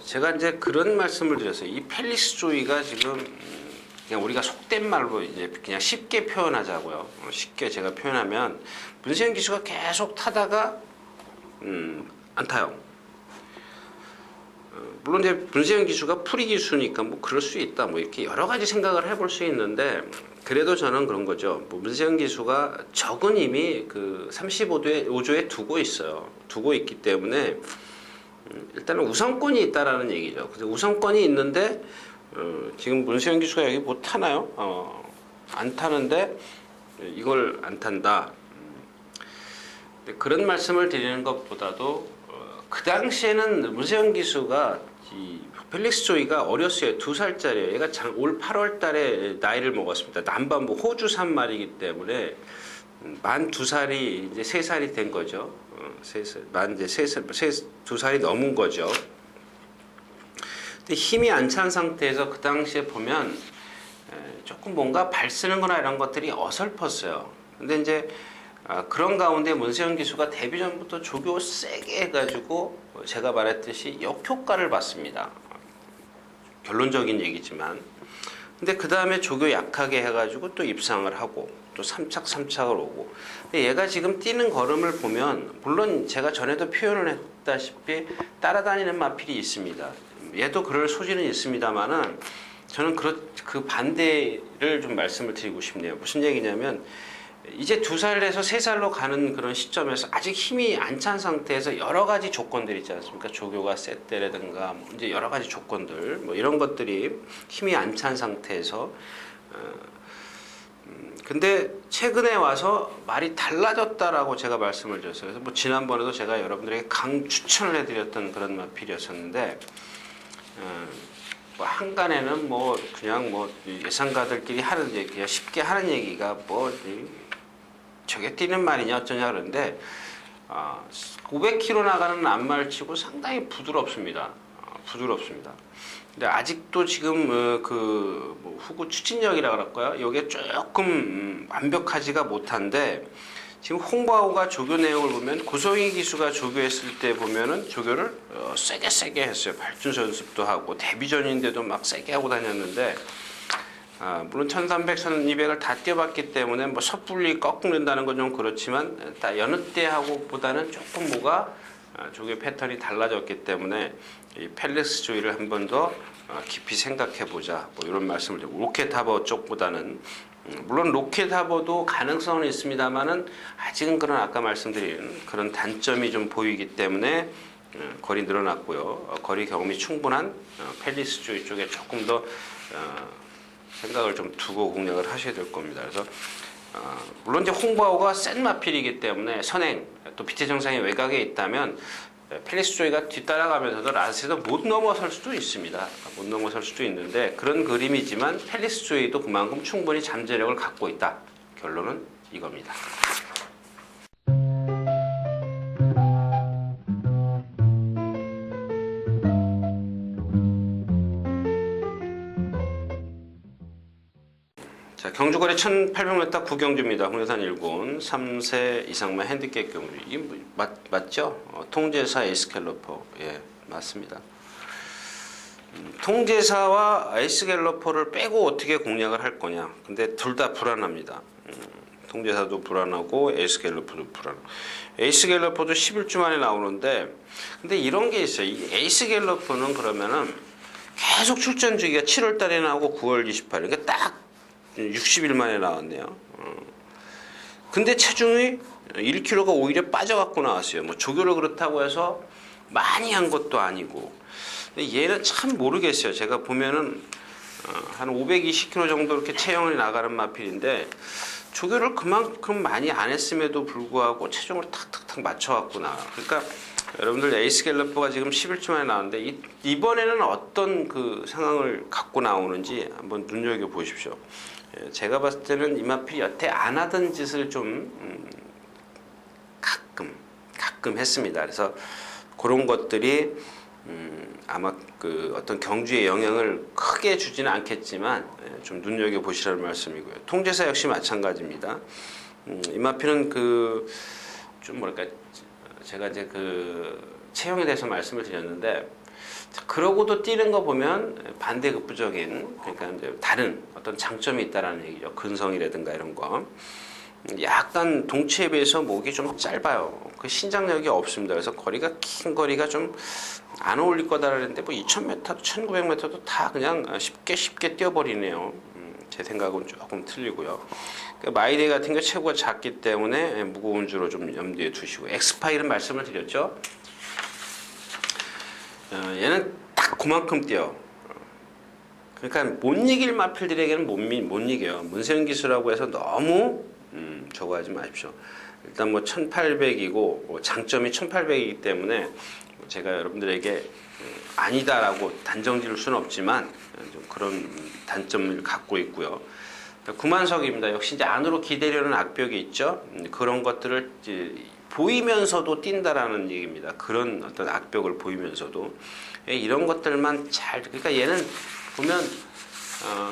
제가 이제 그런 말씀을 드렸어요. 이 펠릭스 조이가 지금 그냥 우리가 속된 말로 이제 그냥 쉽게 표현하자고요. 쉽게 제가 표현하면 문세영 기수가 계속 타다가 안 타요. 물론 이제 문세영 기수가 프리 기수니까 뭐 그럴 수 있다. 뭐 이렇게 여러 가지 생각을 해볼 수 있는데 그래도 저는 그런 거죠. 뭐 문세영 기수가 적은 이미 그 35조에 두고 있어요. 두고 있기 때문에 일단은 우선권이 있다라는 얘기죠. 그래서 우선권이 있는데 지금 문세영 기수가 여기 못 타나요? 안 타는데 이걸 안 탄다. 그런 말씀을 드리는 것보다도 그 당시에는 문세영 기수가 이 펠릭스 조이가 어렸어요. 2살짜리예요. 얘가 올 8월 달에 나이를 먹었습니다. 남반부 호주 산말이기 때문에 만 2살이 이제 3살이 된 거죠. 만 이제 2살이 넘은 거죠. 근데 힘이 안 찬 상태에서 그 당시에 보면 조금 뭔가 발 쓰는 거나 이런 것들이 어설펐어요. 근데 이제 그런 가운데 문세영 기수가 데뷔 전부터 조교 세게 해가지고 제가 말했듯이 역효과를 봤습니다. 결론적인 얘기지만. 근데 그 다음에 조교 약하게 해가지고 또 입상을 하고 또 3착을 오고. 근데 얘가 지금 뛰는 걸음을 보면 물론 제가 전에도 표현을 했다시피 따라다니는 마필이 있습니다. 얘도 그럴 소질은 있습니다만은 저는 그 반대를 좀 말씀을 드리고 싶네요. 무슨 얘기냐면 이제 2살에서 3살로 가는 그런 시점에서 아직 힘이 안 찬 상태에서 여러 가지 조건들 있지 않습니까? 조교가 셌 때라든가 뭐 이제 여러 가지 조건들 뭐 이런 것들이 힘이 안 찬 상태에서 근데 최근에 와서 말이 달라졌다라고 제가 말씀을 드렸어요. 그래서 뭐 지난번에도 제가 여러분들에게 추천을 해드렸던 그런 마필이었었는데 뭐 한간에는 뭐 그냥 뭐 예상가들끼리 하는 얘기야 쉽게 하는 얘기가 뭐 저게 뛰는 말이냐 어쩌냐 그러는데 500km 나가는 앞말치고 상당히 부드럽습니다. 부드럽습니다. 근데 아직도 지금 뭐 후구 추진력이라 그럴까요? 이게 조금 완벽하지가 못한데 지금 홍바오가 조교 내용을 보면 고성희 기수가 조교했을 때 보면은 조교를 세게 했어요. 발준서 연습도 하고 데뷔전인데도 막 세게 하고 다녔는데 물론 1300, 1200을 다 뛰어봤기 때문에 뭐 섣불리 꺾는다는 건 좀 그렇지만 여느 때하고 보다는 조금 뭐가 조교 패턴이 달라졌기 때문에 이 펠릭스 조이를 한 번 더 깊이 생각해 보자 뭐 이런 말씀을 드리고 로켓 하버 쪽보다는 물론 로켓 하버도 가능성은 있습니다만은 아직은 그런 아까 말씀드린 그런 단점이 좀 보이기 때문에 거리 늘어났고요. 거리 경험이 충분한 펠릭스 조이 쪽에 조금 더 생각을 좀 두고 공략을 하셔야 될 겁니다. 그래서 물론 이제 홍바오가 센 마필이기 때문에 선행 또 빛의 정상이 외곽에 있다면 펠릭스 조이가 뒤따라가면서도 라스에서 못 넘어설 수도 있습니다. 못 넘어설 수도 있는데 그런 그림이지만 펠릭스 조이도 그만큼 충분히 잠재력을 갖고 있다. 결론은 이겁니다. 자, 경주거리 1800m 구경주입니다. 홍해산 1군 3세 이상만 핸디캡 경주. 이게 맞죠? 통제사 에이스갤러퍼. 예, 맞습니다. 통제사와 에이스갤러퍼를 빼고 어떻게 공략을 할 거냐. 근데 둘 다 불안합니다. 통제사도 불안하고 에이스갤러퍼도 불안하고. 에이스갤러퍼도 11주 만에 나오는데 근데 이런 게 있어요. 이 에이스갤러퍼는 그러면은 계속 출전 주기가 7월 달에 나오고 9월 28일. 그러니까 딱 60일 만에 나왔네요. 근데 체중이 1kg가 오히려 빠져갖고 나왔어요. 뭐 조교를 그렇다고 해서 많이 한 것도 아니고. 근데 얘는 참 모르겠어요. 제가 보면은 한 520kg 정도 이렇게 체형이 나가는 마필인데 조교를 그만큼 많이 안 했음에도 불구하고 체중을 탁탁탁 맞춰갖고 나와. 그러니까 여러분들 에이스 갤러퍼가 지금 11주 만에 나왔는데 이번에는 어떤 그 상황을 갖고 나오는지 한번 눈여겨 보십시오. 제가 봤을 때는 이 마필이 여태 안 하던 짓을 좀 가끔 했습니다. 그래서 그런 것들이 아마 그 어떤 경주에 영향을 크게 주지는 않겠지만 좀 눈여겨 보시라는 말씀이고요. 통제사 역시 마찬가지입니다. 이마피는 그 좀 뭐랄까 제가 이제 그 체형에 대해서 말씀을 드렸는데 그러고도 뛰는 거 보면 반대급부적인 그러니까 이제 다른 어떤 장점이 있다라는 얘기죠. 근성이라든가 이런 거. 약간 동체에 비해서 목이 좀 짧아요. 그 신장력이 없습니다. 그래서 거리가 긴 거리가 좀 안 어울릴 거다라는데 뭐 2,000m, 1,900m도 다 그냥 쉽게 뛰어버리네요. 제 생각은 조금 틀리고요. 그러니까 마이데이 같은 게 체구가 작기 때문에 무거운 주로 좀 염두에 두시고 엑스파일은 말씀을 드렸죠. 얘는 딱 그만큼 뛰어. 그러니까 못 이길 마필들에게는 못 이겨요. 문세윤 기수라고 해서 너무 저거 하지 마십시오. 일단 뭐 1800이고 장점이 1800이기 때문에 제가 여러분들에게 아니다라고 단정 지을 수는 없지만 좀 그런 단점을 갖고 있고요. 구만석입니다. 역시 이제 안으로 기대려는 악벽이 있죠. 그런 것들을 이제 보이면서도 뛴다라는 얘기입니다. 그런 어떤 악벽을 보이면서도 이런 것들만 잘 그러니까 얘는 보면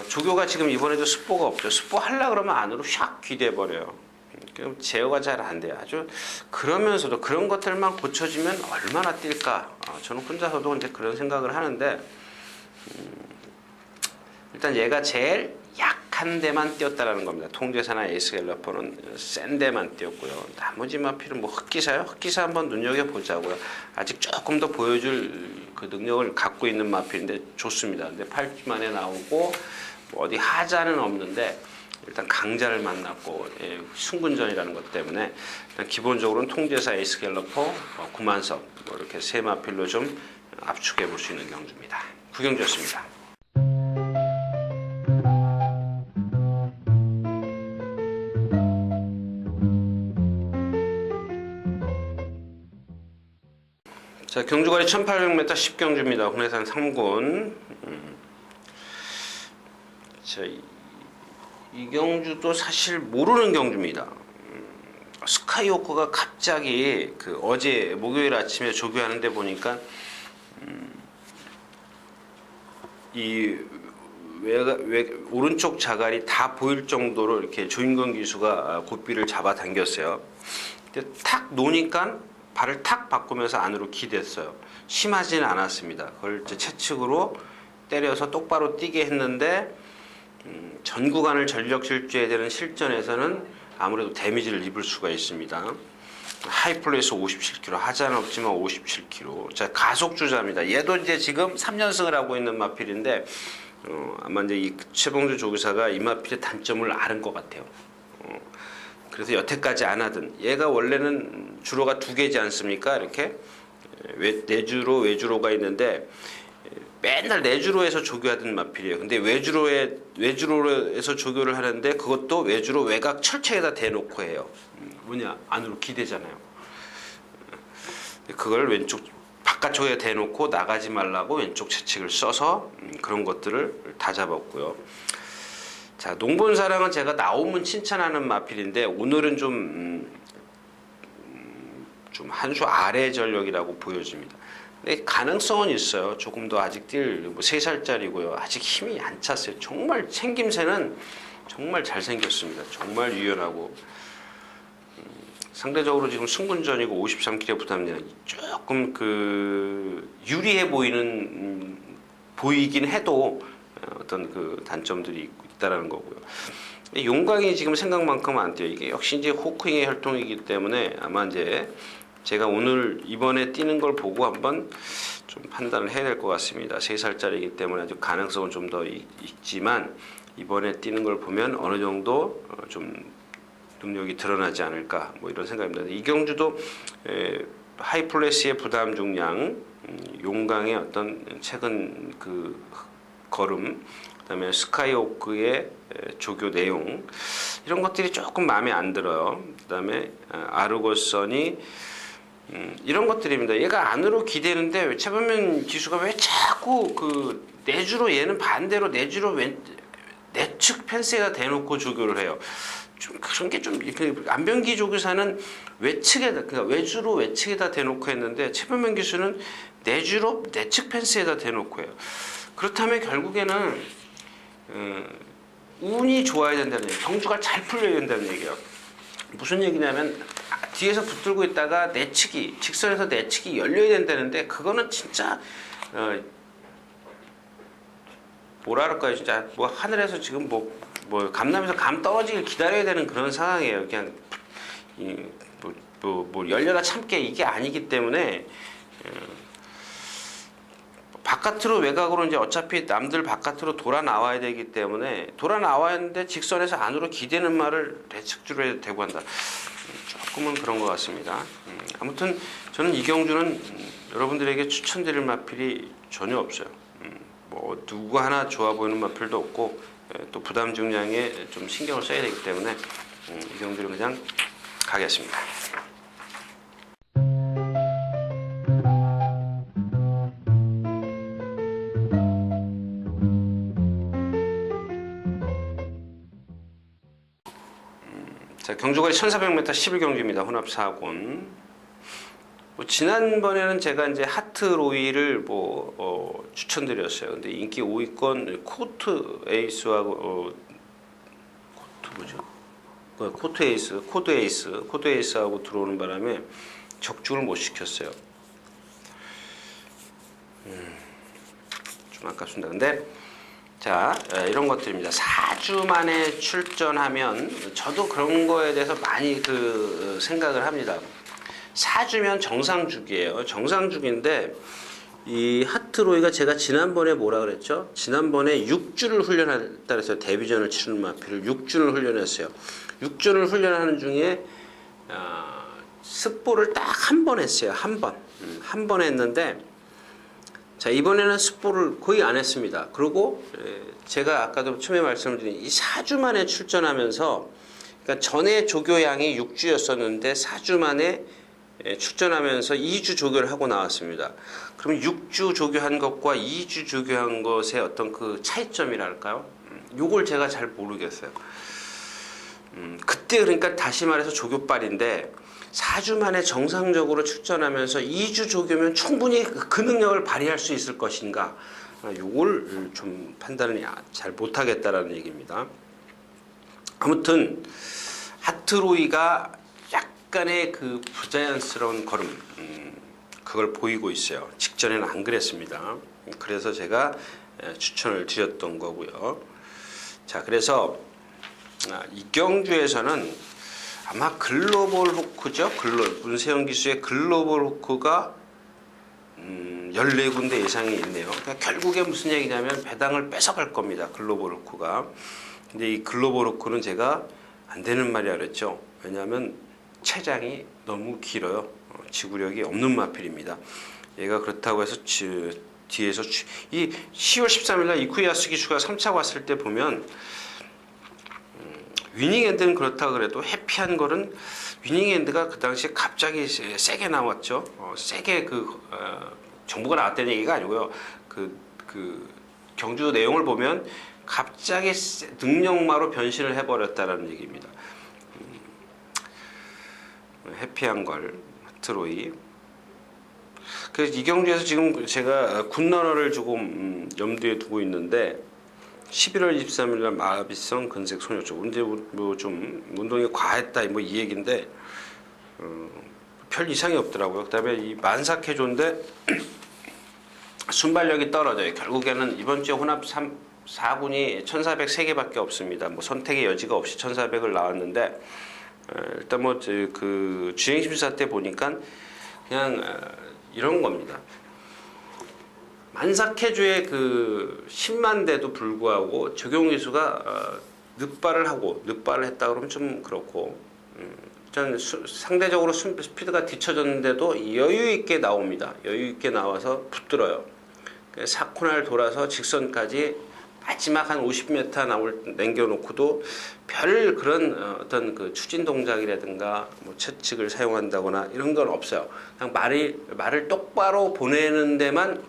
조교가 지금 이번에도 스포가 없죠. 스포 하려 그러면 안으로 샥 기대 버려요. 제어가 잘 안 돼요. 아주 그러면서도 그런 것들만 고쳐지면 얼마나 뛸까? 저는 혼자서도 이제 그런 생각을 하는데 일단 얘가 제일 약한 데만 뛰었다라는 겁니다. 통제사나 에이스 갤러퍼는 센 데만 뛰었고요. 나머지 마필은 뭐 흑기사요? 흑기사 한번 눈여겨 보자고요. 아직 조금 더 보여줄 그 능력을 갖고 있는 마필인데 좋습니다. 근데 8주 만에 나오고 뭐 어디 하자는 없는데 일단 강자를 만났고 승군전이라는 것 때문에 일단 기본적으로는 통제사 에이스 갤러퍼, 구만석 뭐 이렇게 세 마필로 좀 압축해 볼 수 있는 경주입니다. 구경주였습니다. 자, 경주거리 1800m 10경주입니다. hun해산 3군. 자, 이 경주도 사실 모르는 경주입니다. 스카이워커가 갑자기 그 어제 목요일 아침에 조교하는데 보니까 이 오른쪽 자갈이 다 보일 정도로 이렇게 조인건 기수가 고삐를 잡아 당겼어요. 근데 탁 놓으니까 발을 탁 바꾸면서 안으로 기댔어요. 심하지는 않았습니다. 그걸 채측으로 때려서 똑바로 뛰게 했는데 전 구간을 전력 질주해야 되는 실전에서는 아무래도 데미지를 입을 수가 있습니다. 하이플레이스 57km, 하자는 없지만 57km. 자, 가속주자입니다. 얘도 이제 지금 3연승을 하고 있는 마필인데 아마 이제 이 최봉주 조교사가 이 마필의 단점을 아는 것 같아요. 그래서 여태까지 안 하던 얘가 원래는 주로가 두 개지 않습니까? 이렇게 내주로 외주로가 있는데 맨날 내주로에서 조교하던 마필이에요. 근데 외주로에서 조교를 하는데 그것도 외주로 외곽 철책에다 대놓고 해요. 뭐냐 안으로 기대잖아요. 그걸 왼쪽 바깥쪽에 대놓고 나가지 말라고 왼쪽 채찍을 써서 그런 것들을 다 잡았고요. 자, 농본사랑은 제가 나오면 칭찬하는 마필인데 오늘은 좀 한 수 아래 전력이라고 보여집니다. 근데 가능성은 있어요. 조금 더 아직 뛸 3살짜리고요. 아직 힘이 안 찼어요. 정말 생김새는 정말 잘생겼습니다. 정말 유연하고 상대적으로 지금 승군전이고 53kg 부담이라 조금 그 유리해 보이긴 해도 어떤 그 단점들이 있다라는 거고요. 용광이 지금 생각만큼 안 뛰어요. 이게 역시 이제 호크잉의 혈통이기 때문에 아마 이제 제가 오늘 이번에 뛰는 걸 보고 한번 좀 판단을 해야 될 것 같습니다. 3살짜리이기 때문에 아주 가능성은 좀 더 있지만 이번에 뛰는 걸 보면 어느 정도 좀 능력이 드러나지 않을까 뭐 이런 생각입니다. 이경주도 하이플래시의 부담 중량, 용강의 어떤 최근 그 걸음, 그다음에 스카이호크의 조교 내용, 이런 것들이 조금 마음에 안 들어요. 그다음에 아르고선이 이런 것들입니다. 얘가 안으로 기대는데 최범현 기수가 왜 자꾸 그 내주로, 얘는 반대로 내주로 내측 펜스에다 대놓고 조교를 해요. 좀 그런 게 좀, 안병기 조교사는 외측에다, 그러니까 외주로 외측에다 대놓고 했는데 최범현 기수는 내주로 내측 펜스에다 대놓고 해요. 그렇다면 결국에는 운이 좋아야 된다는 얘기예요. 경주가 잘 풀려야 된다는 얘기예요. 무슨 얘기냐면 뒤에서 붙들고 있다가 내측이, 직선에서 내측이 열려야 된다는데, 그거는 진짜 뭐라 그럴까요? 진짜 뭐 하늘에서 지금 뭐 감남에서 감 떨어지길 기다려야 되는 그런 상황이에요. 그냥 뭐 열려다 참게, 이게 아니기 때문에 바깥으로, 외곽으로 이제 어차피 남들 바깥으로 돌아 나와야 되기 때문에, 돌아 나와야 하는데 직선에서 안으로 기대는 말을 내측주로 해도 되고 한다. 조금은 그런 것 같습니다. 아무튼 저는 이경주는 여러분들에게 추천드릴 마필이 전혀 없어요. 뭐 누구 하나 좋아 보이는 마필도 없고, 또 부담 중량에 좀 신경을 써야 되기 때문에 이경주는 그냥 가겠습니다. 자, 경주거리 1400m 11경주입니다. 혼합 4군. 뭐 지난번에는 제가 이제 하트로이를 추천드렸어요. 근데 인기 5위권 코트 에이스하고 코트 뭐죠? 코드 에이스하고 들어오는 바람에 적중을 못 시켰어요. 좀 아깝습니다. 근데 자, 이런 것들입니다. 4주 만에 출전하면, 저도 그런 거에 대해서 많이 생각을 합니다. 4주면 정상주기예요. 정상주기인데, 이 하트로이가 제가 지난번에 뭐라 그랬죠? 지난번에 6주를 훈련했다 그랬어요. 데뷔전을 치르는 마필을 6주를 훈련했어요. 6주를 훈련하는 중에 습보를 딱 한 번 했어요. 한 번 했는데, 자, 이번에는 습보를 거의 안 했습니다. 그리고 제가 아까도 처음에 말씀드린 이 4주 만에 출전하면서, 그러니까 전에 조교양이 6주였었는데 4주 만에 출전하면서 2주 조교를 하고 나왔습니다. 그럼 6주 조교한 것과 2주 조교한 것의 어떤 그 차이점이랄까요? 요걸 제가 잘 모르겠어요. 그때 그러니까 다시 말해서 조교빨인데, 4주 만에 정상적으로 출전하면서 2주 조교면 충분히 그 능력을 발휘할 수 있을 것인가, 요걸 좀 판단을 잘 못하겠다라는 얘기입니다. 아무튼 하트로이가 약간의 그 부자연스러운 걸음, 그걸 보이고 있어요. 직전에는 안 그랬습니다. 그래서 제가 추천을 드렸던 거고요. 자, 그래서 이경주에서는 아마 글로벌 후크죠. 문세영 기수의 글로벌 후크가 14군데 예상이 있네요. 그러니까 결국에 무슨 얘기냐면 배당을 뺏어갈 겁니다. 글로벌 후크가. 근데 이 글로벌 후크는 제가 안 되는 말이라 그랬죠. 왜냐하면 체장이 너무 길어요. 지구력이 없는 마필입니다. 얘가 그렇다고 해서 뒤에서 이 10월 13일 날 이쿠야스 기수가 3차 왔을 때 보면, 위닝엔드는 그렇다 그래도 해피한 거는, 위닝엔드가 그 당시에 갑자기 세게 나왔죠. 세게 정보가 나왔다는 얘기가 아니고요. 경주 내용을 보면 갑자기 능력마로 변신을 해버렸다라는 얘기입니다. 해피한 걸, 하트로이. 그래서 이 경주에서 지금 제가 굿러너를 조금 염두에 두고 있는데, 11월 23일 날 마비성 근색 소녀 쪽, 이제 뭐 좀 운동이 과했다 뭐 이 얘기인데, 별 이상이 없더라고요. 그다음에 이 만삭해조인데 순발력이 떨어져요. 결국에는 이번 주에 혼합 4군이 1400 3개밖에 없습니다. 뭐 선택의 여지가 없이 1400을 나왔는데, 일단 뭐 그 주행심사 때 보니까 그냥 이런 겁니다. 만삭해주의 그 10만대도 불구하고 적용위수가 늑발을 했다 그러면 좀 그렇고, 일단 상대적으로 스피드가 뒤쳐졌는데도 여유 있게 나옵니다. 여유 있게 나와서 붙들어요. 4코너를 돌아서 직선까지 마지막 한 50m 남겨놓고도 별 그런 어떤 그 추진 동작이라든가 뭐 채찍을 사용한다거나 이런 건 없어요. 그냥 말을 똑바로 보내는 데만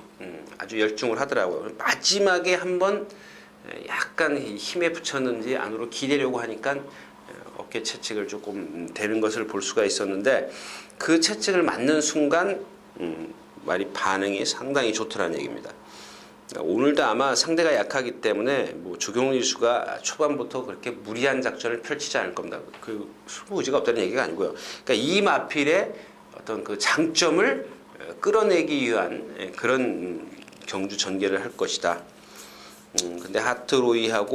아주 열중을 하더라고요. 마지막에 한번 약간 힘에 붙였는지 안으로 기대려고 하니까 어깨 채찍을 조금 대는 것을 볼 수가 있었는데, 그 채찍을 맞는 순간 말이 반응이 상당히 좋더라는 얘기입니다. 오늘도 아마 상대가 약하기 때문에 뭐 조경호 기수가 초반부터 그렇게 무리한 작전을 펼치지 않을 겁니다. 그 승부 의지가 없다는 얘기가 아니고요. 그러니까 이 마필의 어떤 그 장점을 끌어내기 위한 그런 경주 전개를 할 것이다. 근데 하트로이가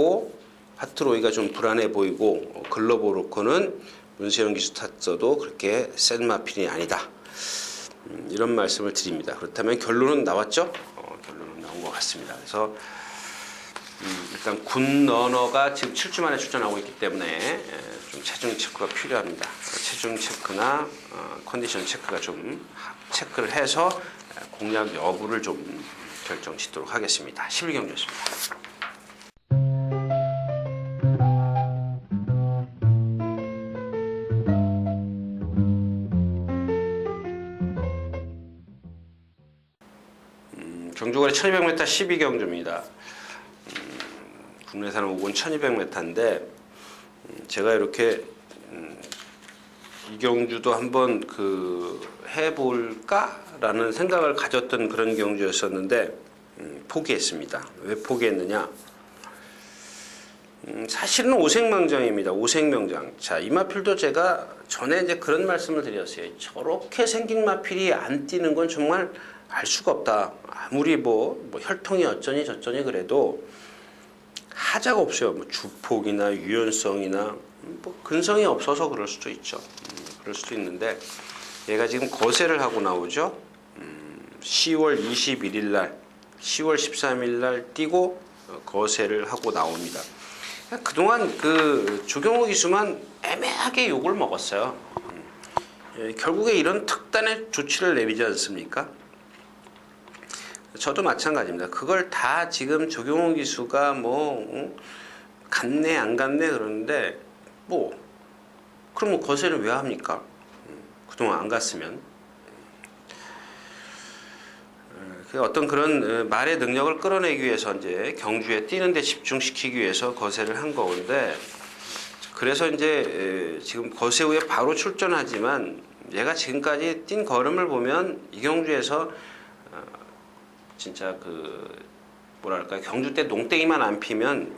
좀 불안해 보이고, 글로보로코는 문세영 기수 탔어도 그렇게 센 마필이 아니다. 이런 말씀을 드립니다. 그렇다면 결론은 나왔죠? 결론은 나온 것 같습니다. 그래서 일단 군 러너가 지금 7주 만에 출전하고 있기 때문에 좀 체중 체크가 필요합니다. 체중 체크나 컨디션 체크가 좀 체크를 해서 공략 여부를 좀 결정 짓도록 하겠습니다. 11경주였습니다. 경주거리 1200m 12경주입니다. 국내산 5군 1200m인데 제가 이렇게 이 경주도 한번 해볼까라는 생각을 가졌던 그런 경주였었는데 포기했습니다. 왜 포기했느냐? 사실은 오색명장입니다. 오색명장. 자, 이 마필도 제가 전에 이제 그런 말씀을 드렸어요. 저렇게 생긴 마필이 안 뛰는 건 정말 알 수가 없다. 아무리 뭐 혈통이 어쩌니 저쩌니 그래도 하자가 없어요. 뭐 주폭이나 유연성이나 뭐 근성이 없어서 그럴 수도 있죠. 그럴 수도 있는데 얘가 지금 거세를 하고 나오죠. 10월 21일 날, 10월 13일 날 뛰고 거세를 하고 나옵니다. 그동안 그 조경호 기수만 애매하게 욕을 먹었어요. 결국에 이런 특단의 조치를 내리지 않습니까? 저도 마찬가지입니다. 그걸 다 지금 조경호 기수가 갔네 안 갔네 그러는데 그럼 거세를 왜 합니까? 그동안 안 갔으면. 어떤 그런 말의 능력을 끌어내기 위해서 이제 경주에 뛰는 데 집중시키기 위해서 거세를 한 건데, 그래서 이제 지금 거세 후에 바로 출전하지만 얘가 지금까지 뛴 걸음을 보면 이 경주에서 진짜 경주 때 농땡이만 안 피면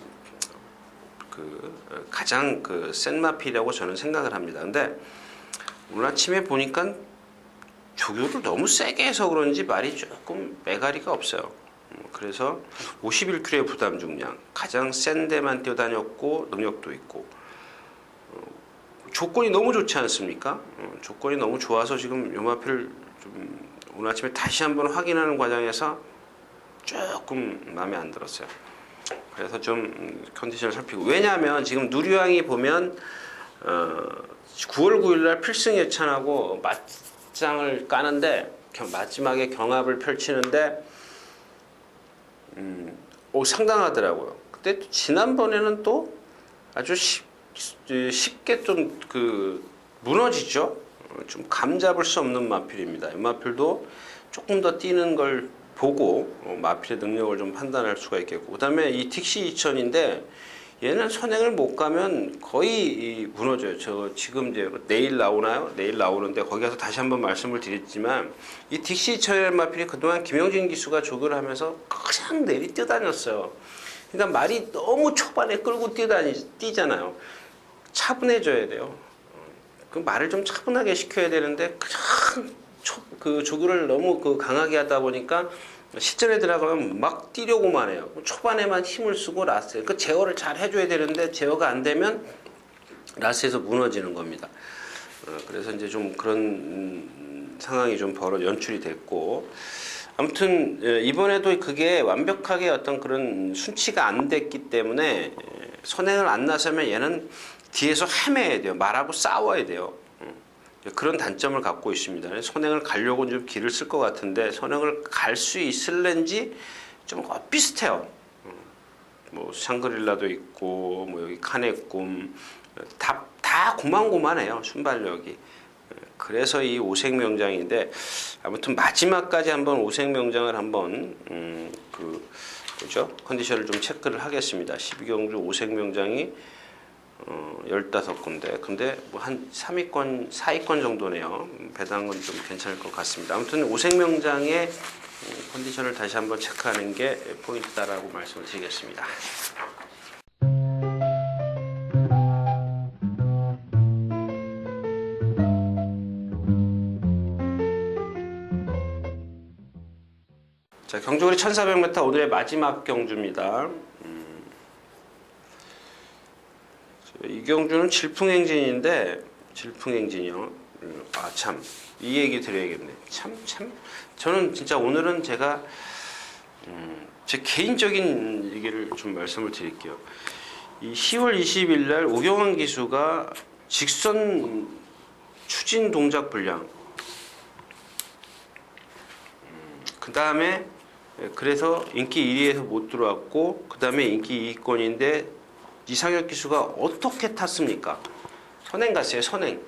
가장 센 마필이라고 저는 생각을 합니다. 근데 오늘 아침에 보니까 조교를 너무 세게 해서 그런지 말이 조금 매가리가 없어요. 그래서 51kg의 부담 중량, 가장 센 데만 뛰어다녔고 능력도 있고, 조건이 너무 좋지 않습니까? 조건이 너무 좋아서 지금 요 마필을 좀 오늘 아침에 다시 한번 확인하는 과정에서 조금 마음에 안 들었어요. 그래서 좀 컨디션을 살피고, 왜냐하면 지금 누리왕이 보면 9월 9일 날 필승 예찬하고 맞짱을 까는데 마지막에 경합을 펼치는데 상당하더라고요. 근데 지난번에는 또 아주 쉽게 좀 무너지죠. 좀 감잡을 수 없는 마필입니다. 이 마필도 조금 더 뛰는 걸 보고 마필의 능력을 좀 판단할 수가 있겠고, 그 다음에 이 틱시 2000인데 얘는 선행을 못 가면 거의 무너져요. 저 지금 이제 내일 나오나요? 내일 나오는데 거기 가서 다시 한번 말씀을 드렸지만 이 틱시 2000의 마필이 그동안 김영진 기수가 조교를 하면서 그냥 내리 뛰어다녔어요. 그러니까 말이 너무 초반에 끌고 뛰잖아요. 차분해져야 돼요. 그 말을 좀 차분하게 시켜야 되는데 그냥 조교를 너무 강하게 하다 보니까 시전에 들어가면 막 뛰려고만 해요. 초반에만 힘을 쓰고 라스트 제어를 잘 해줘야 되는데 제어가 안 되면 라스트에서 무너지는 겁니다. 그래서 이제 좀 그런 상황이 좀 연출이 됐고, 아무튼 이번에도 그게 완벽하게 어떤 그런 순치가 안 됐기 때문에 선행을 안 나서면 얘는 뒤에서 헤매야 돼요. 말하고 싸워야 돼요. 그런 단점을 갖고 있습니다. 선행을 가려고 좀 길을 쓸 것 같은데 선행을 갈 수 있을는지 좀 비슷해요. 뭐 샹그릴라도 있고 뭐 여기 칸의 꿈 다 고만고만해요. 순발력이. 그래서 이 오색명장인데 아무튼 마지막까지 한번 오색명장을 한번 컨디션을 좀 체크를 하겠습니다. 12경주 오색명장이 15군데. 근데 뭐 한 3위권, 4위권 정도네요. 배당은 좀 괜찮을 것 같습니다. 아무튼 오색명장의 컨디션을 다시 한번 체크하는 게 포인트다라고 말씀을 드리겠습니다. 자, 경주거리 1400m 오늘의 마지막 경주입니다. 이 경주는 질풍행진인데 질풍행진이요. 이 얘기 드려야겠네. 저는 진짜 오늘은 제가 제 개인적인 얘기를 좀 말씀을 드릴게요. 이 10월 20일 날 오경환 기수가 직선 추진 동작 불량. 그 다음에 그래서 인기 1위에서 못 들어왔고 그 다음에 인기 2위권인데 이상혁 기수가 어떻게 탔습니까? 선행 갔어요. 선행.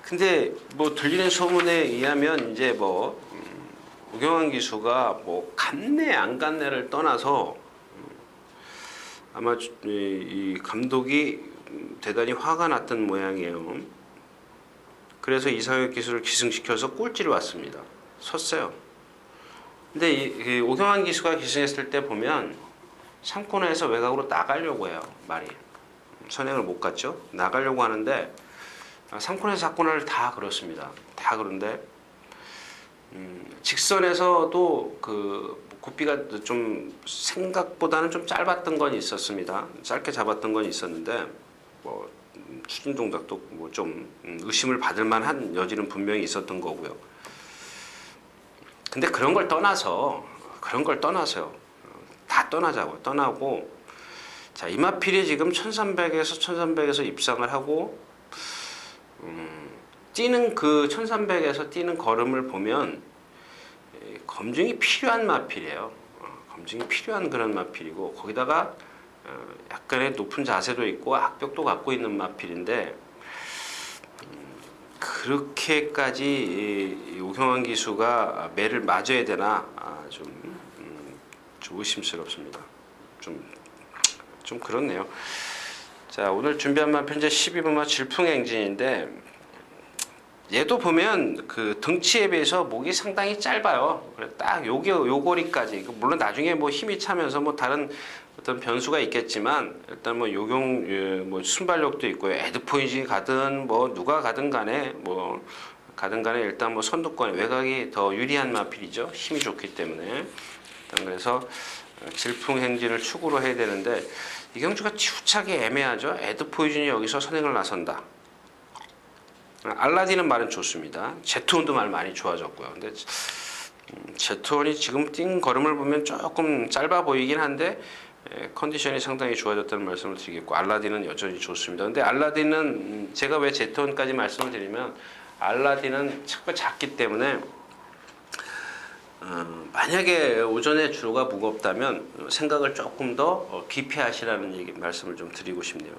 근데 뭐 들리는 소문에 의하면 이제 뭐 오경환 기수가 뭐 갔네 안 갔네를 떠나서 아마 이 감독이 대단히 화가 났던 모양이에요. 그래서 이상혁 기수를 기승시켜서 꼴찌를 왔습니다. 섰어요. 근데 이 오경환 기수가 기승했을 때 보면 3코너에서 외곽으로 나가려고 해요. 말이. 선행을 못 갔죠. 나가려고 하는데 3코너에서 4코너를 다 그렇습니다. 다 그런데 직선에서도 그 고삐가 좀 생각보다는 좀 짧았던 건 있었습니다. 짧게 잡았던 건 있었는데 뭐 추진 동작도 뭐 좀 의심을 받을 만한 여지는 분명히 있었던 거고요. 근데 그런 걸 떠나서요. 다 떠나고 자, 이마필이 지금 1300에서 입상을 하고 뛰는 그 1300에서 뛰는 걸음을 보면 검증이 필요한 마필이에요. 검증이 필요한 그런 마필이고 거기다가 약간의 높은 자세도 있고 악벽도 갖고 있는 마필인데 그렇게까지 오경환 기수가 매를 맞아야 되나 좀 의심스럽습니다. 좀 그렇네요. 자, 오늘 준비한 마필 이제 12번마 질풍행진인데 얘도 보면 그 등치에 비해서 목이 상당히 짧아요. 그래 딱 요거리까지. 물론 나중에 뭐 힘이 차면서 뭐 다른 어떤 변수가 있겠지만 일단 뭐 뭐 순발력도 있고요. 에드포인지 가든 뭐 누가 가든 간에 일단 뭐 선두권 외곽이 더 유리한 마필이죠. 힘이 좋기 때문에. 일단 그래서 질풍행진을 축으로 해야 되는데 이 경주가 치우차게 애매하죠. 에드포이즌이 여기서 선행을 나선다. 알라딘은 말은 좋습니다. 제트온도 말 많이 좋아졌고요. 근데 제트온이 지금 뛴 걸음을 보면 조금 짧아 보이긴 한데 컨디션이 상당히 좋아졌다는 말씀을 드리겠고 알라딘은 여전히 좋습니다. 근데 알라딘은 제가 왜 제트온까지 말씀을 드리면 알라딘은 자꾸 작기 때문에 만약에 오전에 주로가 무겁다면 생각을 조금 더 깊이 하시라는 말씀을 좀 드리고 싶네요.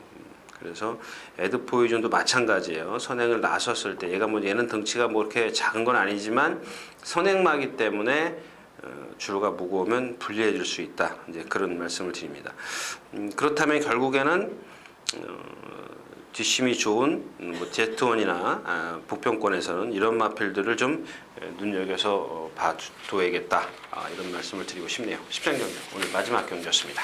그래서 에드포이즌도 마찬가지예요. 선행을 나섰을 때 얘는 덩치가 뭐 이렇게 작은 건 아니지만 선행마기 때문에 주로가 무거우면 불리해 줄 수 있다. 이제 그런 말씀을 드립니다. 그렇다면 결국에는 뒷심이 좋은 뭐 제트원이나 북평권에서는 이런 마필들을 좀 눈여겨서 봐둬야겠다. 이런 말씀을 드리고 싶네요. 10장 경주 오늘 마지막 경주였습니다.